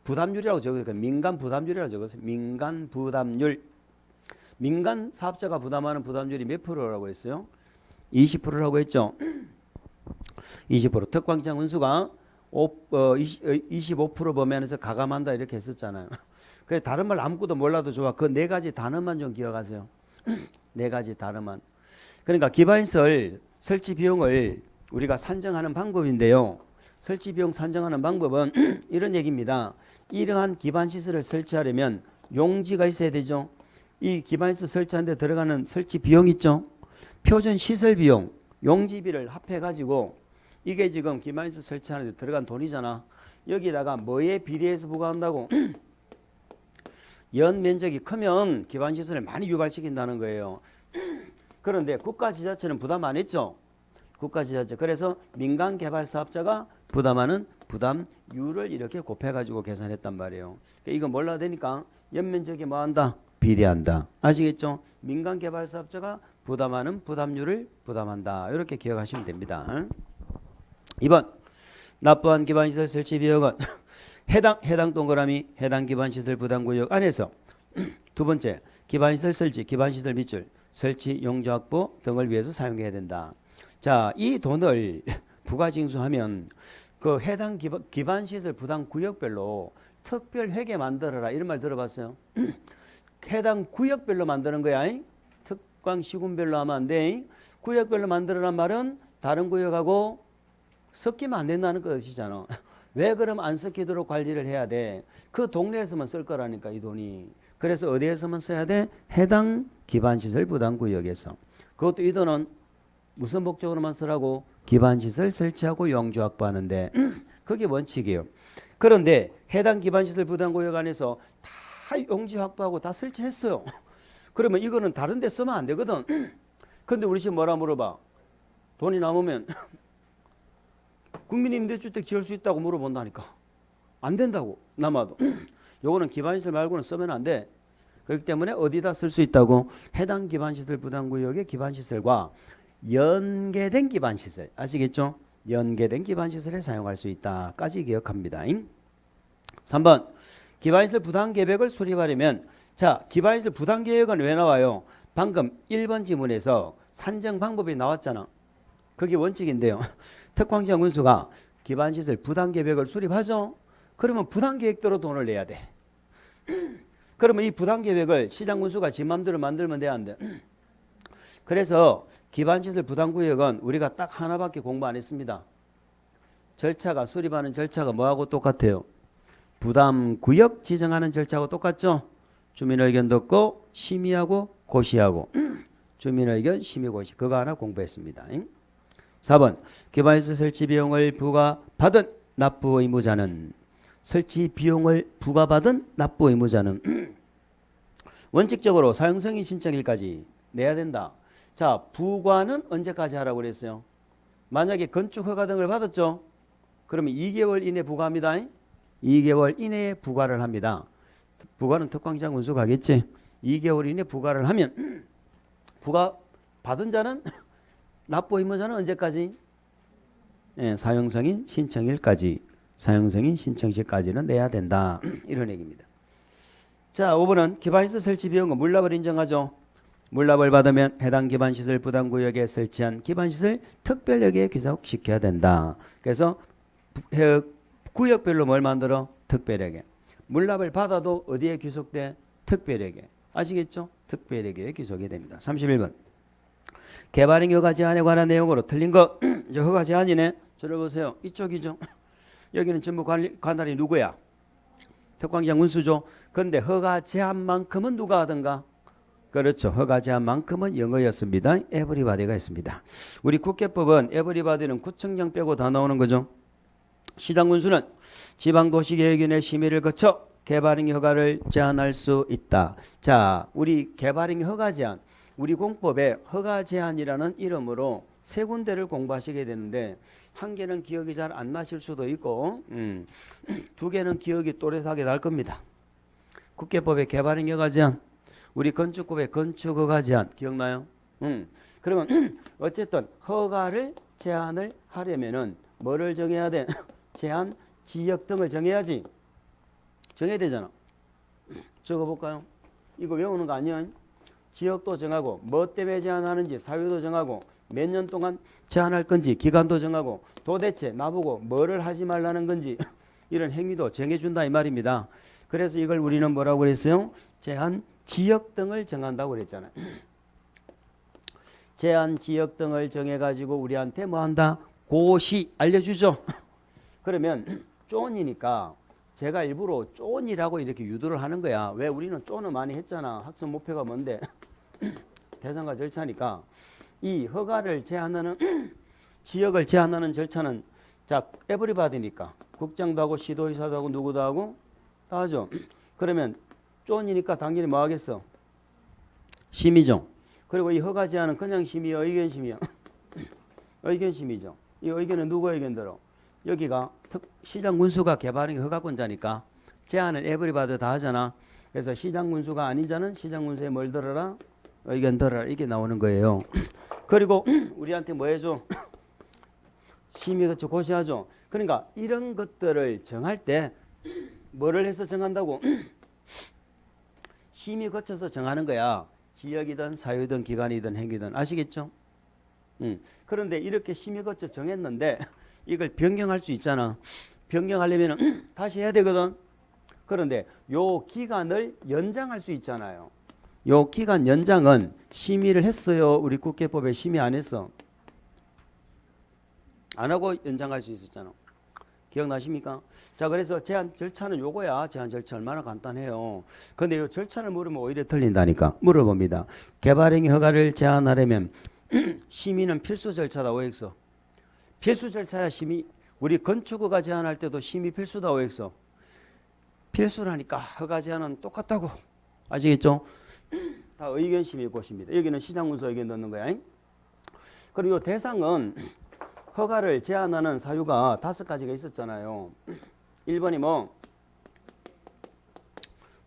부담률이라고 적었어요. 민간 부담률이라고 적었어요. 민간 부담률. 민간 사업자가 부담하는 부담률이 몇 프로라고 했어요? 20%라고 했죠. 20% 특광장 운수가 25% 범위안에서 가감한다 이렇게 했었잖아요. 그래 다른 말 아무것도 몰라도 좋아. 그 네 가지 단어만 좀 기억하세요. 네 가지 단어만. 그러니까 기반시설 설치 비용을 우리가 산정하는 방법인데요. 설치 비용 산정하는 방법은 이런 얘기입니다. 이러한 기반시설을 설치하려면 용지가 있어야 되죠. 이 기반시설 설치하는 데 들어가는 설치 비용 있죠. 표준 시설 비용, 용지비를 합해가지고 이게 지금 기반시설 설치하는 데 들어간 돈이잖아. 여기다가 뭐에 비례해서 부과한다고? 연 면적이 크면 기반시설을 많이 유발시킨다는 거예요. 그런데 국가지자체는 부담 안 했죠. 국가지자체. 그래서 민간개발사업자가 부담하는 부담률을 이렇게 곱해가지고 계산했단 말이에요. 이거 몰라야 되니까 연면적이 뭐한다? 비례한다. 아시겠죠? 민간개발사업자가 부담하는 부담률을 부담한다. 이렇게 기억하시면 됩니다. 2번 납부한 기반시설 설치 비용은 해당 동그라미 해당 기반시설 부담구역 안에서 두 번째 기반시설 설치 기반시설 밑줄 설치 용도 확보 등을 위해서 사용해야 된다. 자, 이 돈을 부가징수하면 그 해당 기반시설 부담구역별로 특별 회계 만들어라 이런 말 들어봤어요? 해당 구역별로 만드는 거야. 특광시군별로 하면 안 돼. 구역별로 만들어란 말은 다른 구역하고 섞이면 안 된다는 것이잖아. 왜 그럼 안 섞이도록 관리를 해야 돼? 그 동네에서만 쓸 거라니까 이 돈이. 그래서 어디에서만 써야 돼? 해당 기반시설 부담구역에서. 그것도 이 돈은 무슨 목적으로만 쓰라고? 기반시설 설치하고 용도 확보하는데 그게 원칙이에요. 그런데 해당 기반시설 부담구역 안에서 다 용지 확보하고 다 설치했어요. 그러면 이거는 다른 데 쓰면 안 되거든. 근데 우리 지금 뭐라 물어봐? 돈이 남으면 국민임대주택 지을 수 있다고 물어본다니까. 안 된다고 남아도. 요거는 기반시설 말고는 쓰면 안 돼. 그렇기 때문에 어디다 쓸 수 있다고? 해당 기반시설 부담구역의 기반시설과 연계된 기반시설. 아시겠죠? 연계된 기반시설에 사용할 수 있다까지 기억합니다. 3번 기반시설 부담계획을 수립하려면 자 기반시설 부담계획은 왜 나와요? 방금 1번 지문에서 산정 방법이 나왔잖아. 그게 원칙인데요. 특광지원 군수가 기반시설 부담계획을 수립하죠. 그러면 부담계획대로 돈을 내야 돼. 그러면 이 부담계획을 시장군수가 지 맘대로 만들면 돼, 안 돼? 그래서 기반시설 부담구역은 우리가 딱 하나밖에 공부 안 했습니다. 절차가 수립하는 절차가 뭐하고 똑같아요? 부담구역 지정하는 절차하고 똑같죠? 주민의견 듣고 심의하고 고시하고 주민의견 심의 고시 그거 하나 공부했습니다. 4번 기반시설 설치 비용을 부과받은 납부 의무자는 설치 비용을 부과받은 납부 의무자는 원칙적으로 사용승인 신청일까지 내야 된다. 자, 부과는 언제까지 하라고 그랬어요? 만약에 건축 허가 등을 받았죠? 그러면 2개월 이내 부과합니다. 2개월 이내에 부과를 합니다. 부과는 특광장 운수 가겠지. 2개월 이내 부과를 하면 부과 받은 자는 납부 의무자는 언제까지? 사용승인 신청일까지. 사용승인 신청시까지는 내야 된다. 이런 얘기입니다. 자, 5번은 기반시설 설치 비용은 물납을 인정하죠. 물납을 받으면 해당 기반시설 부담구역에 설치한 기반시설 특별역에 귀속시켜야 된다. 그래서 구역별로 뭘 만들어? 특별역에. 물납을 받아도 어디에 귀속돼? 특별역에. 아시겠죠? 특별역에 귀속이 됩니다. 31번 개발행 허가 제한에 관한 내용으로 틀린 거 허가 제한이네. 저를 보세요. 이쪽이죠. 여기는 전부 관할이 누구야? 특광장 운수죠. 그런데 허가 제한만큼은 누가 하던가? 그렇죠. 허가 제한만큼은 영어였습니다. 에브리바디가 있습니다. 우리 국회법은 에브리바디는 구청장 빼고 다 나오는 거죠. 시장군수는 지방도시계획위원회 심의를 거쳐 개발행 허가를 제한할 수 있다. 자, 우리 개발행 허가 제한, 우리 공법에 허가 제한이라는 이름으로 세 군데를 공부하시게 되는데 한 개는 기억이 잘 안 나실 수도 있고 두 개는 기억이 또렷하게 날 겁니다. 국회법의 개발행 허가 제한, 우리 건축법의 건축 허가 제한 기억나요? 그러면 어쨌든 허가를 제한을 하려면은 뭐를 정해야 돼? 제한 지역 등을 정해야지. 정해야 되잖아. 적어볼까요? 이거 외우는 거 아니야? 지역도 정하고 뭐 때문에 제한하는지 사유도 정하고 몇 년 동안 제한할 건지 기간도 정하고 도대체 나보고 뭐를 하지 말라는 건지 이런 행위도 정해준다 이 말입니다. 그래서 이걸 우리는 뭐라고 그랬어요? 제한 지역 등을 정한다고 그랬잖아요. 제한 지역 등을 정해가지고 우리한테 뭐 한다? 고시 알려주죠. 그러면 쪼니니까 제가 일부러 쪼니라고 이렇게 유도를 하는 거야. 왜? 우리는 쪼는 많이 했잖아. 학습 목표가 뭔데? 대상과 절차니까 이 허가를 제한하는 지역을 제한하는 절차는 자 에브리바디니까 국장도 하고 시도의사도 하고 누구도 하고 다 하죠. 그러면 쪼니니까 당연히 뭐 하겠어? 심의죠. 그리고 이 허가 제한은 그냥 심의요, 의견 심의요? 의견 심의죠. 이 의견은 누구 의견 들어? 여기가 시장군수가 개발행 허가권자니까 제한을 에브리바디 다 하잖아. 그래서 시장군수가 아닌 자는 시장군수에 뭘 들어라? 의견 들어라. 이게 나오는 거예요. 그리고 우리한테 뭐 해줘? 심의 거쳐 고시하죠. 그러니까 이런 것들을 정할 때 뭐를 해서 정한다고? 심의 거쳐서 정하는 거야. 지역이든 사유든 기관이든 행위든 아시겠죠? 그런데 이렇게 심의 거쳐 정했는데 이걸 변경할 수 있잖아. 변경하려면 다시 해야 되거든. 그런데 요 기간을 연장할 수 있잖아요. 요 기간 연장은 심의를 했어요. 우리 국회법에 심의 안 했어. 안 하고 연장할 수 있었잖아. 기억나십니까? 자, 그래서 제한 절차는 요거야. 제한 절차 얼마나 간단해요. 근데 요 절차를 물으면 오히려 틀린다니까. 물어봅니다. 개발행위 허가를 제한하려면 심의는 필수 절차다. OX. 필수 절차야 심의. 우리 건축허가 제한할 때도 심의 필수다. OX. 필수라니까 허가 제한은 똑같다고. 아시겠죠? 다 의견 심의 곳입니다. 여기는 시장군수 의견 넣는 거야. 그리고 대상은 허가를 제한하는 사유가 5가지가 있었잖아요. 1번이 뭐?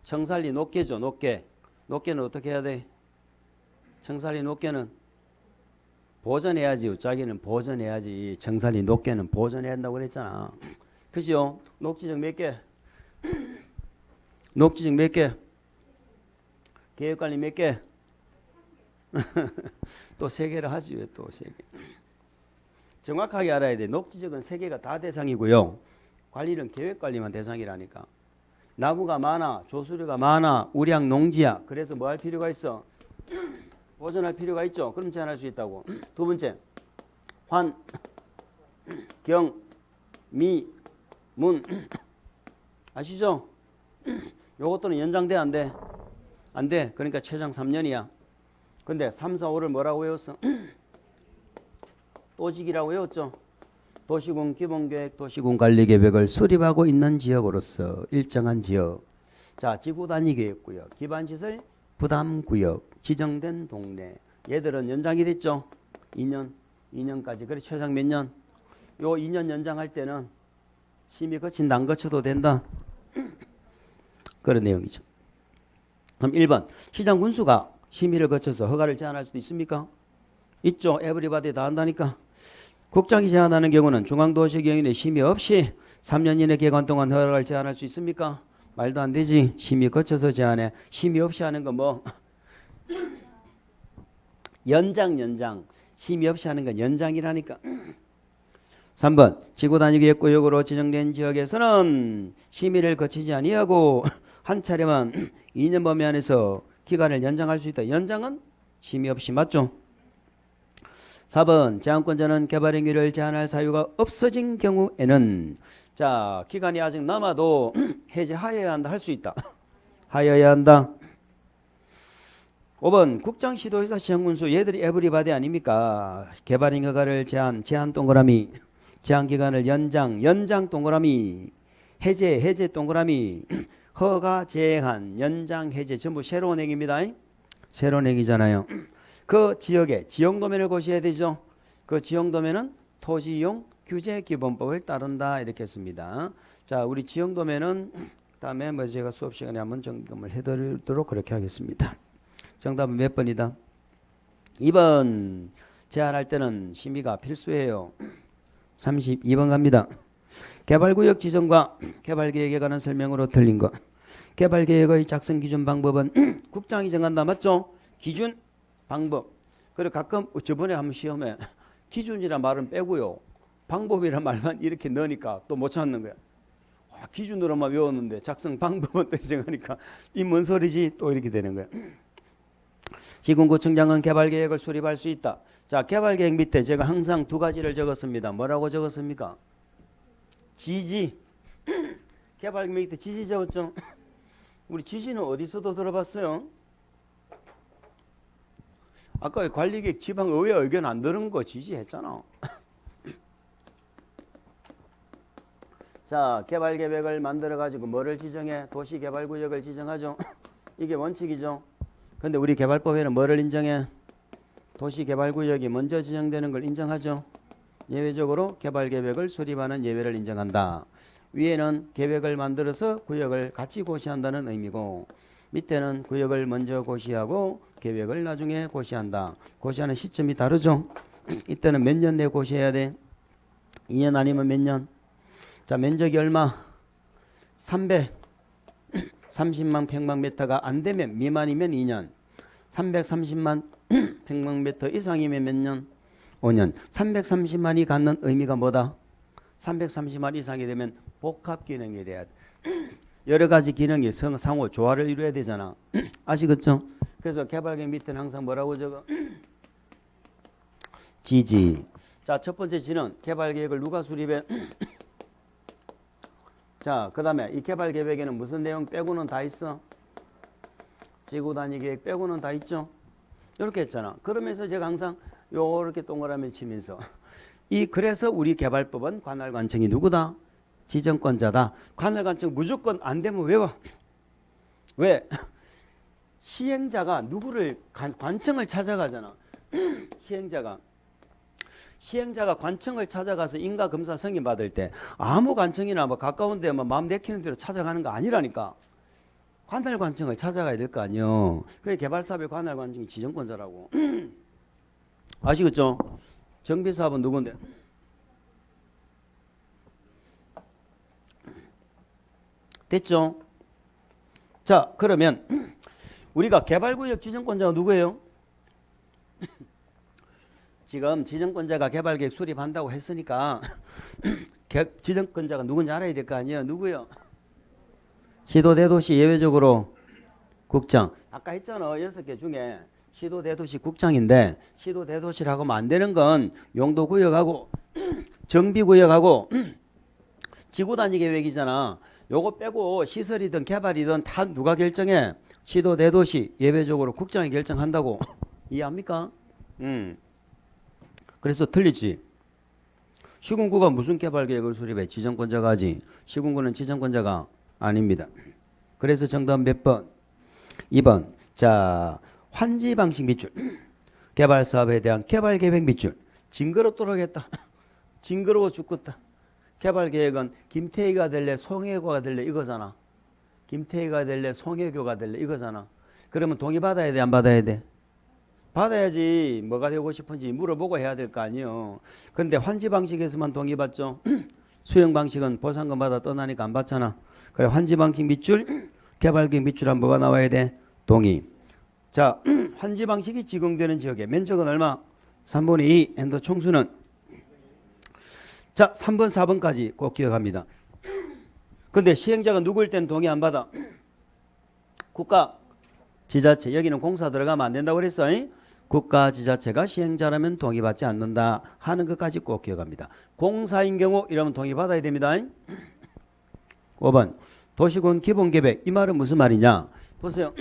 청산리 높게죠. 높게. 높게는 어떻게 해야 돼? 청산리 높게는 보존해야지. 자기는 보존해야지. 정산이 높게는 보존해야 한다고 그랬잖아. 그죠? 녹지적 몇 개? 녹지적 몇 개? 계획관리 몇 개? 또 세 개를 하지. 왜 또 세 개? 정확하게 알아야 돼. 녹지적은 세 개가 다 대상이고요. 관리는 계획관리만 대상이라니까. 나무가 많아, 조수류가 많아, 우량 농지야. 그래서 뭐 할 필요가 있어? 보존할 필요가 있죠. 그럼 제한할 수 있다고. 두 번째, 환, 경, 미, 문. 아시죠? 요것들은 연장돼 안 돼? 안 돼. 그러니까 최장 3년이야. 근데 3, 4, 5를 뭐라고 외웠어? 또직이라고 외웠죠. 도시군 기본계획, 도시군 관리계획을 수립하고 있는 지역으로서 일정한 지역. 자, 지구 단위 계획구역, 기반시설 부담구역, 지정된 동네. 얘들은 연장이 됐죠. 2년까지. 그래 최장 몇 년? 요 2년 연장할 때는 심의 거친다 안 거쳐도 된다. 그런 내용이죠. 그럼 1번 시장 군수가 심의를 거쳐서 허가를 제한할 수도 있습니까? 있죠. 에브리바디 다 한다니까. 국장이 제한하는 경우는 중앙도시경인의 심의 없이 3년 이내 기간 동안 허가를 제한할 수 있습니까? 말도 안 되지. 심의 거쳐서 제한해. 심의 없이 하는 건 뭐? 연장. 심의 없이 하는 건 연장이라니까. 3번 지구단위계획구역으로 지정된 지역에서는 심의를 거치지 아니하고 한 차례만 2년 범위 안에서 기간을 연장할 수 있다. 연장은 심의 없이 맞죠? 4번 제한권자는 개발 행위를 제한할 사유가 없어진 경우에는 자 기간이 아직 남아도 해제하여야 한다. 할 수 있다. 하여야 한다. 5번 국장시도의사 시행군수 얘들이 에브리바디 아닙니까? 개발 행위 허가를 제한 동그라미, 제한기간을 연장 동그라미, 해제 동그라미, 허가 제한 연장 해제 전부 새로운 행위입니다. 새로운 행위잖아요. 그 지역의 지형도면을 고시해야 되죠. 그 지형도면은 토지이용 규제기본법을 따른다 이렇게 했습니다. 자, 우리 지형도면은 다음에 뭐 제가 수업 시간에 한번 점검을 해드리도록 그렇게 하겠습니다. 정답은 몇 번이다? 2번 제한할 때는 심의가 필수예요. 32번 갑니다. 개발구역 지정과 개발계획에 관한 설명으로 틀린 것. 개발계획의 작성 기준 방법은 국장이 정한다. 맞죠? 기준 방법. 그리고 가끔 저번에 한번 시험에 기준이란 말은 빼고요. 방법이란 말만 이렇게 넣으니까 또 못 찾는 거야. 기준으로만 외웠는데 작성 방법은 또 정하니까 이 뭔 소리지? 또 이렇게 되는 거야. 시군구청장은 개발계획을 수립할 수 있다. 자, 개발계획 밑에 제가 항상 두 가지를 적었습니다. 뭐라고 적었습니까? 지지. 개발계획 밑에 지지 적었죠? 우리 지지는 어디서도 들어봤어요? 아까 관리계획 지방의회 의견 안 들은 거 지지했잖아. 자, 개발계획을 만들어가지고 뭐를 지정해? 도시개발구역을 지정하죠. 이게 원칙이죠. 근데 우리 개발법에는 뭐를 인정해? 도시개발구역이 먼저 지정되는 걸 인정하죠. 예외적으로 개발계획을 수립하는 예외를 인정한다. 위에는 계획을 만들어서 구역을 같이 고시한다는 의미고 밑에는 구역을 먼저 고시하고 계획을 나중에 고시한다. 고시하는 시점이 다르죠. 이때는 몇 년 내에 고시해야 돼? 2년 아니면 몇 년? 자, 면적이 얼마? 330만 평방미터가 안 되면 미만이면 2년. 330만 평방미터 이상이면 몇 년? 5년. 330만이 갖는 의미가 뭐다? 330만 이상이 되면 복합 기능이 돼야 돼. 여러 가지 기능이 상호 조화를 이루어야 되잖아. 아시겠죠? 그래서 개발계획 밑에는 항상 뭐라고 적어? 지지. 자, 첫 번째 지는 개발계획을 누가 수립해? 자, 그 다음에 이 개발계획에는 무슨 내용 빼고는 다 있어? 지구단위계획 빼고는 다 있죠? 이렇게 했잖아. 그러면서 제가 항상 요렇게 동그라미 치면서 그래서 우리 개발법은 관할관청이 누구다? 지정권자다. 관할관청 무조건 안 되면 외워. 왜? 시행자가 누구를 관청을 찾아가잖아. 시행자가 관청을 찾아가서 인가검사 승인 받을 때 아무 관청이나 뭐 가까운 데 뭐 마음 내키는 대로 찾아가는 거 아니라니까. 관할관청을 찾아가야 될 거 아니요. 그게 개발사업의 관할관청이 지정권자라고. 아시겠죠? 정비사업은 누군데? 됐죠? 자, 그러면 우리가 개발구역 지정권자가 누구예요? 지금 지정권자가 개발계획 수립한다고 했으니까 지정권자가 누군지 알아야 될 거 아니에요? 누구요? 시도대도시 예외적으로 국장. 아까 했잖아. 6개 중에 시도대도시 국장인데 시도대도시라고 하면 안 되는 건 용도구역하고 정비구역하고 지구단위 계획이잖아. 요거 빼고 시설이든 개발이든 다 누가 결정해? 시도대도시 예외적으로 국장이 결정한다고. 이해합니까? 그래서 틀리지. 시군구가 무슨 개발계획을 수립해? 지정권자가 하지. 시군구는 지정권자가 아닙니다. 그래서 정답 몇 번? 2번. 자, 환지 방식 밑줄. 개발 사업에 대한 개발 계획 밑줄. 징그럽도록 했다. 징그러워 죽겠다. 개발 계획은 김태희가 될래 송혜교가 될래 이거잖아. 김태희가 될래 송혜교가 될래 이거잖아. 그러면 동의 받아야 돼, 안 받아야 돼? 받아야지. 뭐가 되고 싶은지 물어보고 해야 될 거 아니에요. 그런데 환지 방식에서만 동의 받죠. 수용 방식은 보상금 받아 떠나니까 안 받잖아. 그래, 환지 방식 밑줄, 개발 계획 밑줄은 뭐가 나와야 돼? 동의. 자, 환지 방식이 지공되는 지역의 면적은 얼마? 3분의 2. 엔더 총수는? 자, 3번, 4번까지 꼭 기억합니다. 근데 시행자가 누구일 때는 동의 안 받아? 국가, 지자체. 여기는 공사 들어가면 안 된다고 그랬어. 국가, 지자체가 시행자라면 동의받지 않는다 하는 것까지 꼭 기억합니다. 공사인 경우 이러면 동의받아야 됩니다. 5번, 도시군 기본계획. 이 말은 무슨 말이냐? 보세요.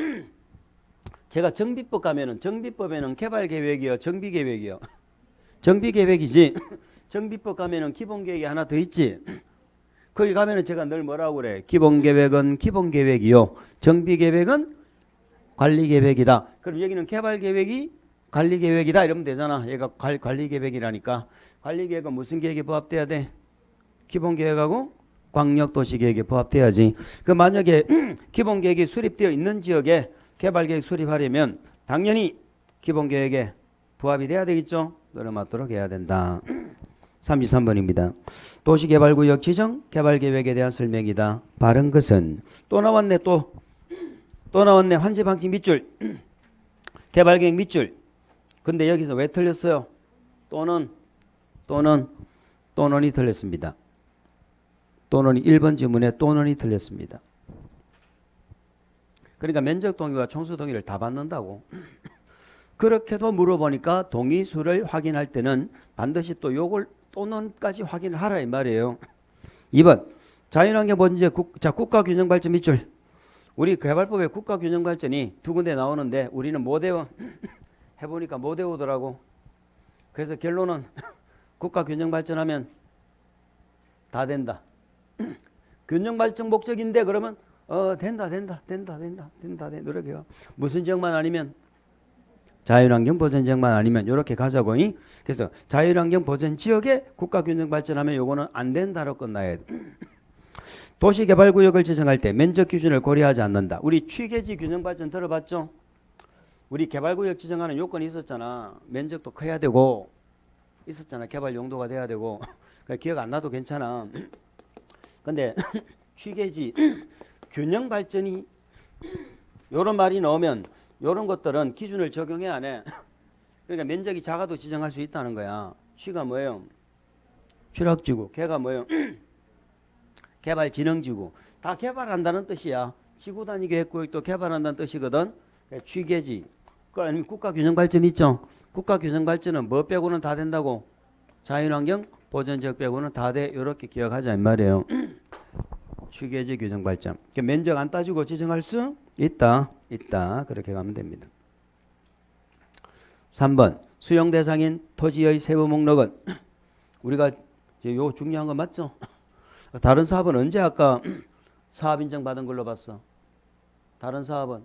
제가 정비법 가면은 정비법에는 개발계획이요, 정비계획이요. 정비계획이지. 정비법 가면은 기본계획이 하나 더 있지. 거기 가면은 제가 늘 뭐라고 그래? 기본계획은 기본계획이요, 정비계획은 관리계획이다. 그럼 여기는 개발계획이 관리계획이다 이러면 되잖아. 얘가 관리계획이라니까. 관리계획은 무슨 계획에 부합돼야 돼? 기본계획하고 광역도시계획에 부합돼야지. 그 만약에 기본계획이 수립되어 있는 지역에 개발계획 수립하려면 당연히 기본계획에 부합이 돼야 되겠죠. 노래 맞도록 해야 된다. 33번입니다. 도시개발구역 지정 개발계획에 대한 설명이다. 바른 것은? 또 나왔네. 또 나왔네. 환지방식 밑줄 개발계획 밑줄. 근데 여기서 왜 틀렸어요? 또는이 틀렸습니다. 또는이 1번 지문에 또는이 틀렸습니다. 그러니까 면적 동의와 총수 동의를 다 받는다고. 그렇게도 물어보니까 동의수를 확인할 때는 반드시 또 요걸 또는까지 확인을 하라 이 말이에요. 2번 자연환경 보전제 국가균형발전 밑줄. 우리 개발법에 국가균형발전이 두 군데 나오는데 우리는 못 외워. 해보니까 못 외우더라고. 그래서 결론은 국가균형발전하면 다 된다. 균형발전 목적인데 그러면 된다 노력해요. 무슨 지역만 아니면 자연환경 보전 지역만 아니면 이렇게 가자고. 그래서 자연환경 보전 지역에 국가균형 발전하면 요거는 안 된다로 끝나야 돼. 도시개발구역을 지정할 때 면적 기준을 고려하지 않는다. 우리 취계지 균형 발전 들어봤죠? 우리 개발구역 지정하는 요건이 있었잖아. 면적도 커야 되고 있었잖아. 개발 용도가 돼야 되고. 기억 안 나도 괜찮아. 근데 취계지 균형 발전이 요런 말이 나오면 요런 것들은 기준을 적용해 안 해. 그러니까 면적이 작아도 지정할 수 있다는 거야. 취가 뭐예요? 취락지구. 개가 뭐예요? 개발진흥지구. 다 개발한다는 뜻이야. 지구단위 계획구역도 개발한다는 뜻이거든. 취계지. 아니면 국가균형발전 있죠? 국가균형발전은 뭐 빼고는 다 된다고? 자연환경 보전지역 빼고는 다 돼. 이렇게 기억하자 이 말이에요. 취계지 균형발전. 면적 안 따지고 지정할 수 있다. 그렇게 가면 됩니다. 3번 수용 대상인 토지의 세부 목록은 우리가 요 중요한 거 맞죠? 다른 사업은 언제 아까 사업 인정 받은 걸로 봤어? 다른 사업은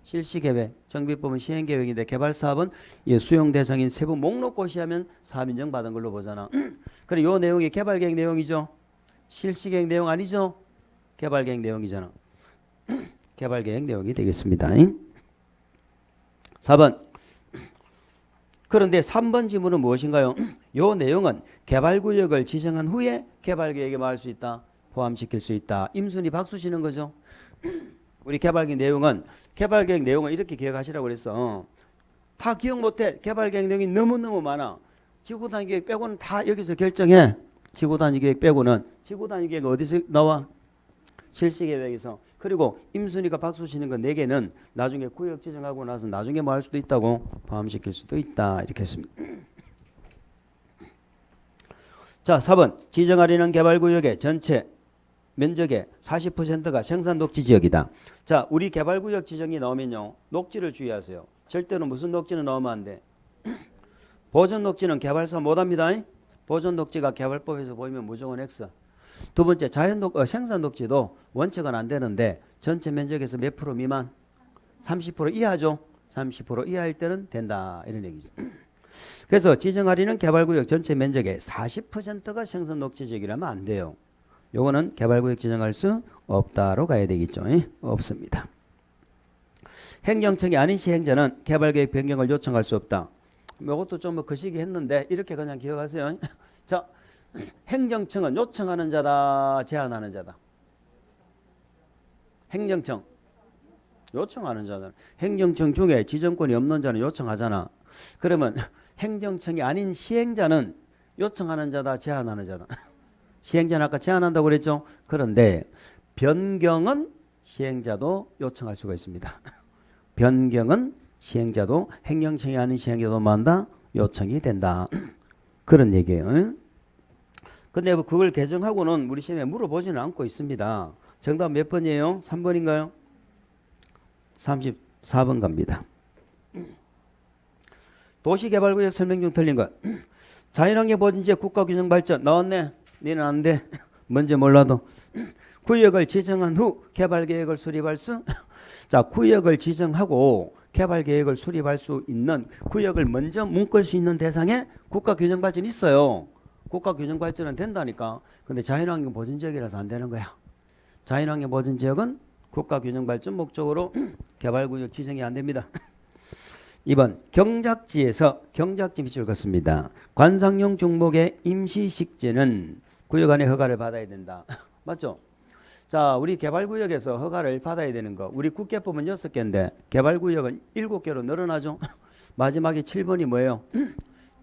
실시계획, 정비법은 시행계획인데 개발사업은 수용 대상인 세부 목록 고시하면 사업 인정 받은 걸로 보잖아. 그래 요 내용이 개발계획 내용이죠? 실시계획 내용 아니죠? 개발계획 내용이잖아. 개발계획 내용이 되겠습니다. 4번 그런데 3번 지문은 무엇인가요? 요 내용은 개발구역을 지정한 후에 개발계획에 뭐 할 수 있다? 포함시킬 수 있다. 임순이 박수 치는 거죠. 우리 개발계획 내용은 개발계획 내용은 이렇게 기억하시라고 그랬어. 다 기억 못해. 개발계획 내용이 너무너무 많아. 지구단위 계획 빼고는 다 여기서 결정해. 지구단위 계획 빼고는. 지구단위 계획 어디서 나와? 실시계획에서. 그리고 임순이가 박수 치는 거 4개는 나중에 구역 지정하고 나서 나중에 뭐 할 수도 있다고? 포함시킬 수도 있다. 이렇게 했습니다. 자, 4번. 지정하려는 개발구역의 전체 면적의 40%가 생산녹지지역이다. 자, 우리 개발구역 지정이 나오면요. 녹지를 주의하세요. 절대로 무슨 녹지는 넣으면 안 돼. 보존녹지는 개발사 못합니다. 보존녹지가 개발법에서 보이면 무조건 X. 두 번째, 생산녹지도 원칙은 안 되는데 전체 면적에서 몇 프로 미만? 30% 이하죠. 30% 이하일 때는 된다. 이런 얘기죠. 그래서 지정하려는 개발구역 전체 면적의 40%가 생산녹지지역이라면 안 돼요. 요거는 개발구역 지정할 수 없다로 가야 되겠죠. 없습니다. 행정청이 아닌 시행자는 개발계획 변경을 요청할 수 없다. 이것도 좀 뭐 거시기 했는데 이렇게 그냥 기억하세요. 자, 행정청은 요청하는 자다, 제한하는 자다. 행정청 요청하는 자잖아. 행정청 중에 지정권이 없는 자는 요청하잖아. 그러면 행정청이 아닌 시행자는 요청하는 자다, 제한하는 자다. 시행자는 아까 제한한다고 그랬죠. 그런데 변경은 시행자도 요청할 수가 있습니다. 변경은 시행자도 행정청이 아닌 시행자도 만다 요청이 된다. 그런 얘기예요. 근데 뭐 그걸 개정하고는 우리 시험에 물어보지는 않고 있습니다. 정답 몇 번이에요? 3번인가요? 34번 갑니다. 도시개발구역 설명 중 틀린 것. 자연환경 보존지역 국가균형 발전 나왔네. 니는 안 돼. 뭔지 몰라도. 구역을 지정한 후 개발계획을 수립할 수. 자, 구역을 지정하고 개발계획을 수립할 수 있는 구역을 먼저 묶을 수 있는 대상에 국가균형 발전이 있어요. 국가균형 발전은 된다니까. 근데 자연환경 보존지역이라서 안 되는 거야. 자연환경 보존지역은 국가균형 발전 목적으로 개발구역 지정이 안 됩니다. 2번 경작지에서 경작지 밑줄 긋습니다. 관상용 중목의 임시식재는 구역 안에 허가를 받아야 된다. 맞죠? 자, 우리 개발구역에서 허가를 받아야 되는 거. 우리 국계법은 6개인데 개발구역은 7개로 늘어나죠. 마지막에 7번이 뭐예요?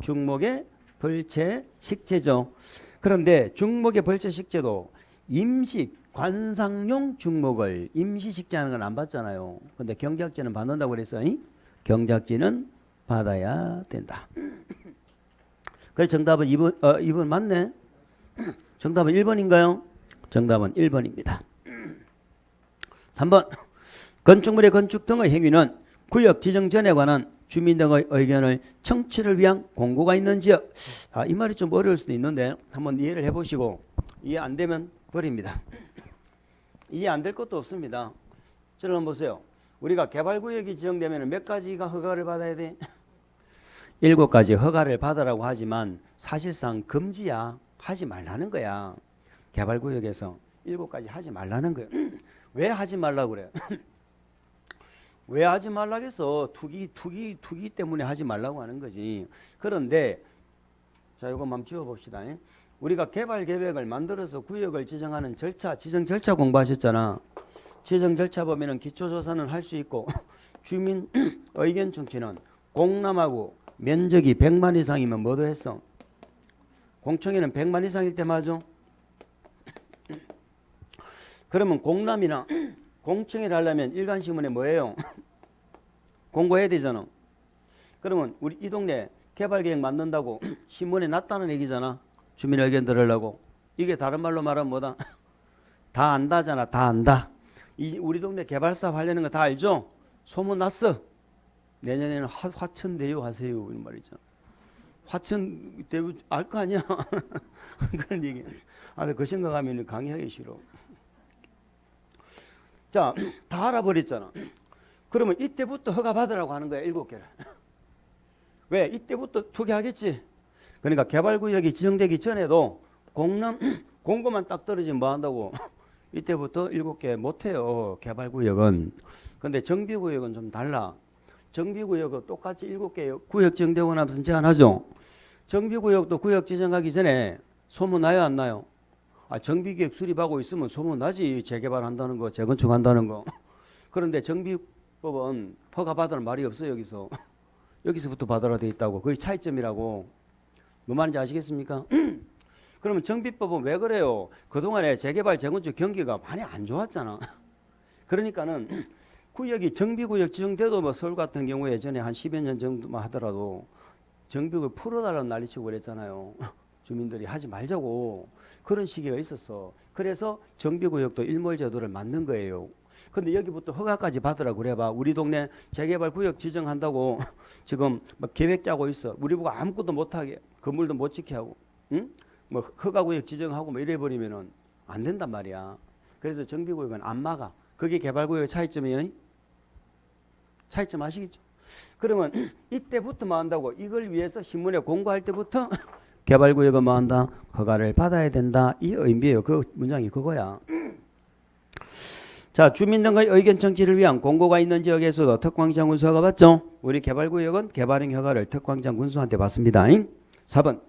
중목의 벌채 식재죠. 그런데 중목의 벌채 식재도 임시 관상용 중목을 임시 식재하는 건 안 받잖아요. 근데 경작지는 받는다고 그랬어요. 경작지는 받아야 된다. 그래서 정답은 2번 맞네. 정답은 1번인가요? 정답은 1번입니다. 3번 건축물의 건축 등의 행위는 구역 지정 전에 관한 주민 등의 의견을 청취를 위한 공고가 있는 지역. 이 말이 좀 어려울 수도 있는데 한번 이해를 해보시고 이해 안 되면 버립니다. 이해 안 될 것도 없습니다. 저를 보세요. 우리가 개발구역이 지정되면 몇 가지가 허가를 받아야 돼? 7가지 허가를 받으라고 하지만 사실상 금지야. 하지 말라는 거야. 개발구역에서 7가지 하지 말라는 거야. 왜 하지 말라고 그래? 왜 하지 말라겠어? 투기 때문에 하지 말라고 하는 거지. 그런데 자, 이거 한번 지워봅시다. 우리가 개발 계획을 만들어서 구역을 지정하는 절차, 지정 절차 공부하셨잖아. 지정 절차 보면은 기초조사는 할 수 있고 주민 의견 청취는 공람하고 면적이 100만 이상이면 뭐도 했어? 공청회는 100만 이상일 때 맞아? 그러면 공람이나 공청회를 하려면 일간신문에 뭐예요? 공고해야 되잖아. 그러면 우리 이 동네 개발계획 만든다고 신문에 놨다는 얘기잖아. 주민 의견 들으려고. 이게 다른 말로 말하면 뭐다? 다 안다잖아. 다 안다. 우리 동네 개발사업 하려는 거 다 알죠? 소문 났어. 내년에는 화천대유 하세요. 이런 말이죠. 화천대유 알 거 아니야? 그런 얘기. 그 생각하면 강의하기 싫어. 자, 다 알아버렸잖아. 그러면 이때부터 허가 받으라고 하는 거야. 7개를. 왜? 이때부터 투기하겠지. 그러니까 개발구역이 지정되기 전에도 공고만 딱 떨어지면 뭐 한다고? 이때부터 7개 못해요. 개발구역은. 근데 정비구역은 좀 달라. 정비구역은 똑같이 7개 구역 지정되고 나서 제한하죠. 정비구역도 구역 지정하기 전에 소문 나요, 안 나요? 정비계획 수립하고 있으면 소문 나지. 재개발한다는 거, 재건축한다는 거. 그런데 정비법은 허가 받을 말이 없어요. 여기서부터 받으라 돼 있다고. 그게 차이점이라고. 뭐 말인지 아시겠습니까? 그러면 정비법은 왜 그래요? 그동안에 재개발, 재건축 경기가 많이 안 좋았잖아. 그러니까는 구역이 정비구역 지정돼도 뭐 서울 같은 경우에 예전에 한 10여 년 정도만 하더라도 정비구역 풀어달라는 난리치고 그랬잖아요. 주민들이 하지 말자고. 그런 시기가 있었어. 그래서 정비구역도 일몰제도를 만든 거예요. 근데 여기부터 허가까지 받으라고 그래봐. 우리 동네 재개발 구역 지정한다고 지금 막 계획 짜고 있어. 우리 보고 아무것도 못하게, 건물도 못 지게 하고, 응? 뭐 허가구역 지정하고 뭐 이래버리면은 안 된단 말이야. 그래서 정비구역은 안 막아. 그게 개발구역의 차이점이에요. 차이점 아시겠죠? 그러면 이때부터 뭐 한다고? 이걸 위해서 신문에 공고할 때부터 개발구역은 뭐 한다? 허가를 받아야 된다. 이 의미예요. 그 문장이 그거야. 자, 주민 등의 의견 청취를 위한 공고가 있는 지역에서도 특광장 군수 허가 받죠. 우리 개발구역은 개발행 허가를 특광장 군수한테 받습니다. 4번.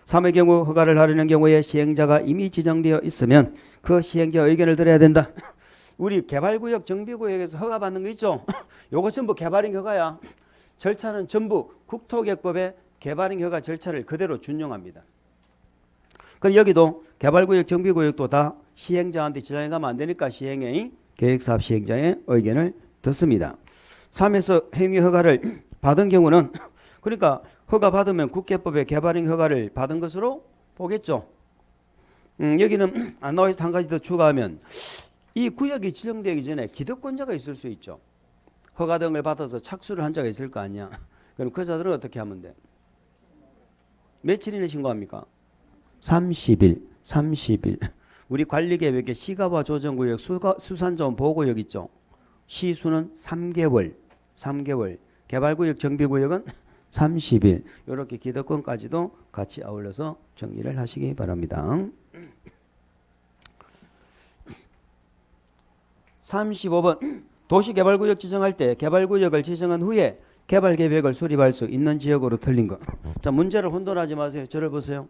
3의 경우 허가를 하려는 경우에 시행자가 이미 지정되어 있으면 그 시행자 의견을 들어야 된다. 우리 개발구역 정비구역에서 허가 받는 거 있죠. 요거 전부 개발행 허가야. 절차는 전부 국토개법의 개발행 허가 절차를 그대로 준용합니다. 그럼 여기도 개발구역 정비구역도 다 시행자한테 지정해 가면 안 되니까 시행의 계획사업 시행자의 의견을 듣습니다. 3에서 행위 허가를 받은 경우는 그러니까 허가 받으면 국개법의 개발행 허가를 받은 것으로 보겠죠. 여기는 안 나와 있어. 한 가지 더 추가하면 이 구역이 지정되기 전에 기득권자가 있을 수 있죠. 허가 등을 받아서 착수를 한 자가 있을 거 아니야. 그럼 그 자들은 어떻게 하면 돼? 며칠이나 신고합니까? 30일. 우리 관리계획에 시가와 조정구역, 수산자원 보호구역 있죠. 시수는 3개월. 개발구역, 정비구역은 30일. 이렇게 기득권까지도 같이 아울러서 정리를 하시기 바랍니다. 35번. 도시개발구역 지정할 때 개발구역을 지정한 후에 개발계획을 수립할 수 있는 지역으로 틀린 것. 자, 문제를 혼돈하지 마세요. 저를 보세요.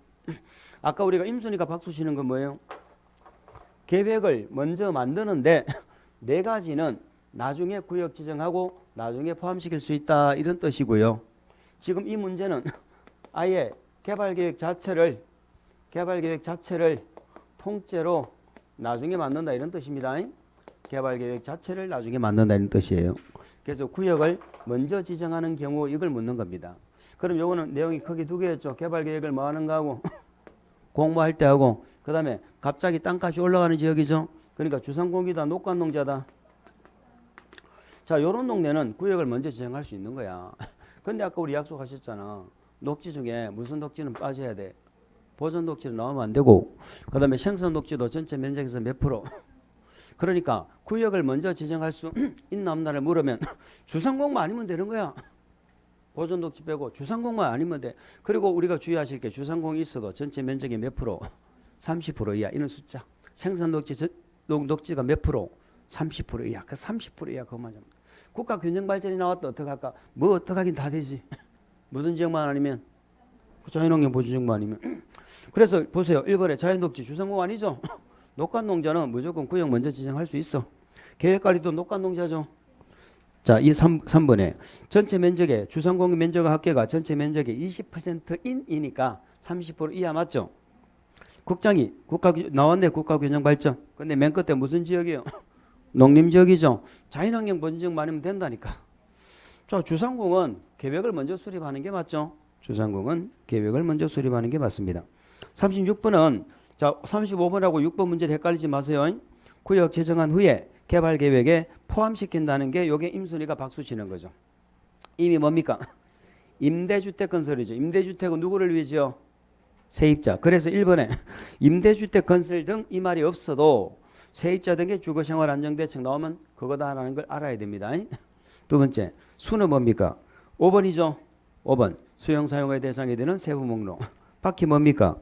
아까 우리가 임순이가 박수 치는 건 뭐예요? 계획을 먼저 만드는데 네 가지는 나중에 구역 지정하고 나중에 포함시킬 수 있다 이런 뜻이고요. 지금 이 문제는 아예 개발계획 자체를 통째로 나중에 만든다 이런 뜻입니다. 개발계획 자체를 나중에 만든다 이런 뜻이에요. 그래서 구역을 먼저 지정하는 경우 이걸 묻는 겁니다. 그럼 요거는 내용이 크게 두 개였죠. 개발계획을 뭐 하는가 하고 공모할 때 하고 그 다음에 갑자기 땅값이 올라가는 지역이죠. 그러니까 주상공기다 녹간농자다. 자, 요런 동네는 구역을 먼저 지정할 수 있는 거야. 근데 아까 우리 약속하셨잖아. 녹지 중에 무슨 녹지는 빠져야 돼. 보존 녹지는 나오면 안 되고 그 다음에 생선 녹지도 전체 면적에서 몇 프로. 그러니까 구역을 먼저 지정할 수 있나 없나를 물으면 주상공만 아니면 되는 거야. 보존 녹지 빼고 주상공만 아니면 돼. 그리고 우리가 주의하실 게 주상공이 있어도 전체 면적의 몇 프로? 30% 이하 이런 숫자. 생산 녹지가 몇 프로? 30% 이하. 그 30% 이하 그것만 잡니다. 국가 균형 발전이 나왔다 어떡할까? 뭐 어떡하긴 다 되지. 무슨 지역만 아니면 자연환경 보존 지역만 아니면. 그래서 보세요. 1번에 자연녹지 주상공 아니죠? 녹간농자는 무조건 구역 먼저 지정할 수 있어. 계획관리도 녹간농자죠. 자, 이 3번에 전체 면적의 주상공 면적 합계가 전체 면적의 20%인이니까 30% 이하 맞죠? 국장이 나왔네. 국가균형발전. 근데 맨 끝에 무슨 지역이에요? 농림지역이죠. 자연환경 보존지역 많으면 된다니까. 자, 주상공은 계획을 먼저 수립하는 게 맞죠? 주상공은 계획을 먼저 수립하는 게 맞습니다. 36번은 자 35번하고 6번 문제를 헷갈리지 마세요. 구역 지정한 후에 개발계획에 포함시킨다는 게 요게 임순이가 박수 치는 거죠. 이미 뭡니까? 임대주택 건설이죠. 임대주택은 누구를 위해서요? 세입자. 그래서 1번에 임대주택 건설 등 이 말이 없어도 세입자 등의 주거생활 안정대책 나오면 그거다라는 걸 알아야 됩니다. 두 번째, 수는 뭡니까? 5번이죠. 5번, 수용사용의 대상이 되는 세부 목록. 바퀴 뭡니까?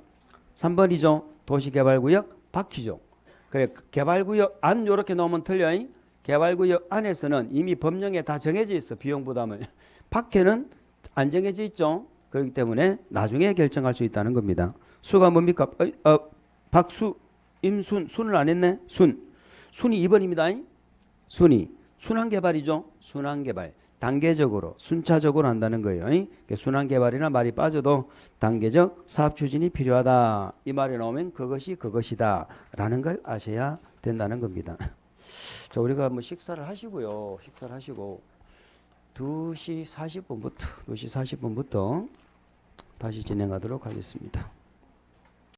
3번이죠. 도시개발구역 바퀴죠. 그래, 개발구역 안 요렇게 넣으면 틀려. 개발구역 안에서는 이미 법령에 다 정해져 있어. 비용 부담을. 밖에는 안 정해져 있죠. 그렇기 때문에 나중에 결정할 수 있다는 겁니다. 수가 뭡니까? 박수, 임순, 순을 안 했네. 순이 2번입니다. 순환개발이죠. 순환개발. 단계적으로 순차적으로 한다는 거예요. 순환개발이나 말이 빠져도 단계적 사업 추진이 필요하다. 이 말이 나오면 그것이 그것이다 라는 걸 아셔야 된다는 겁니다. 자, 우리가 뭐 식사를 하시고요. 식사를 하시고 2시 40분부터 다시 진행하도록 하겠습니다.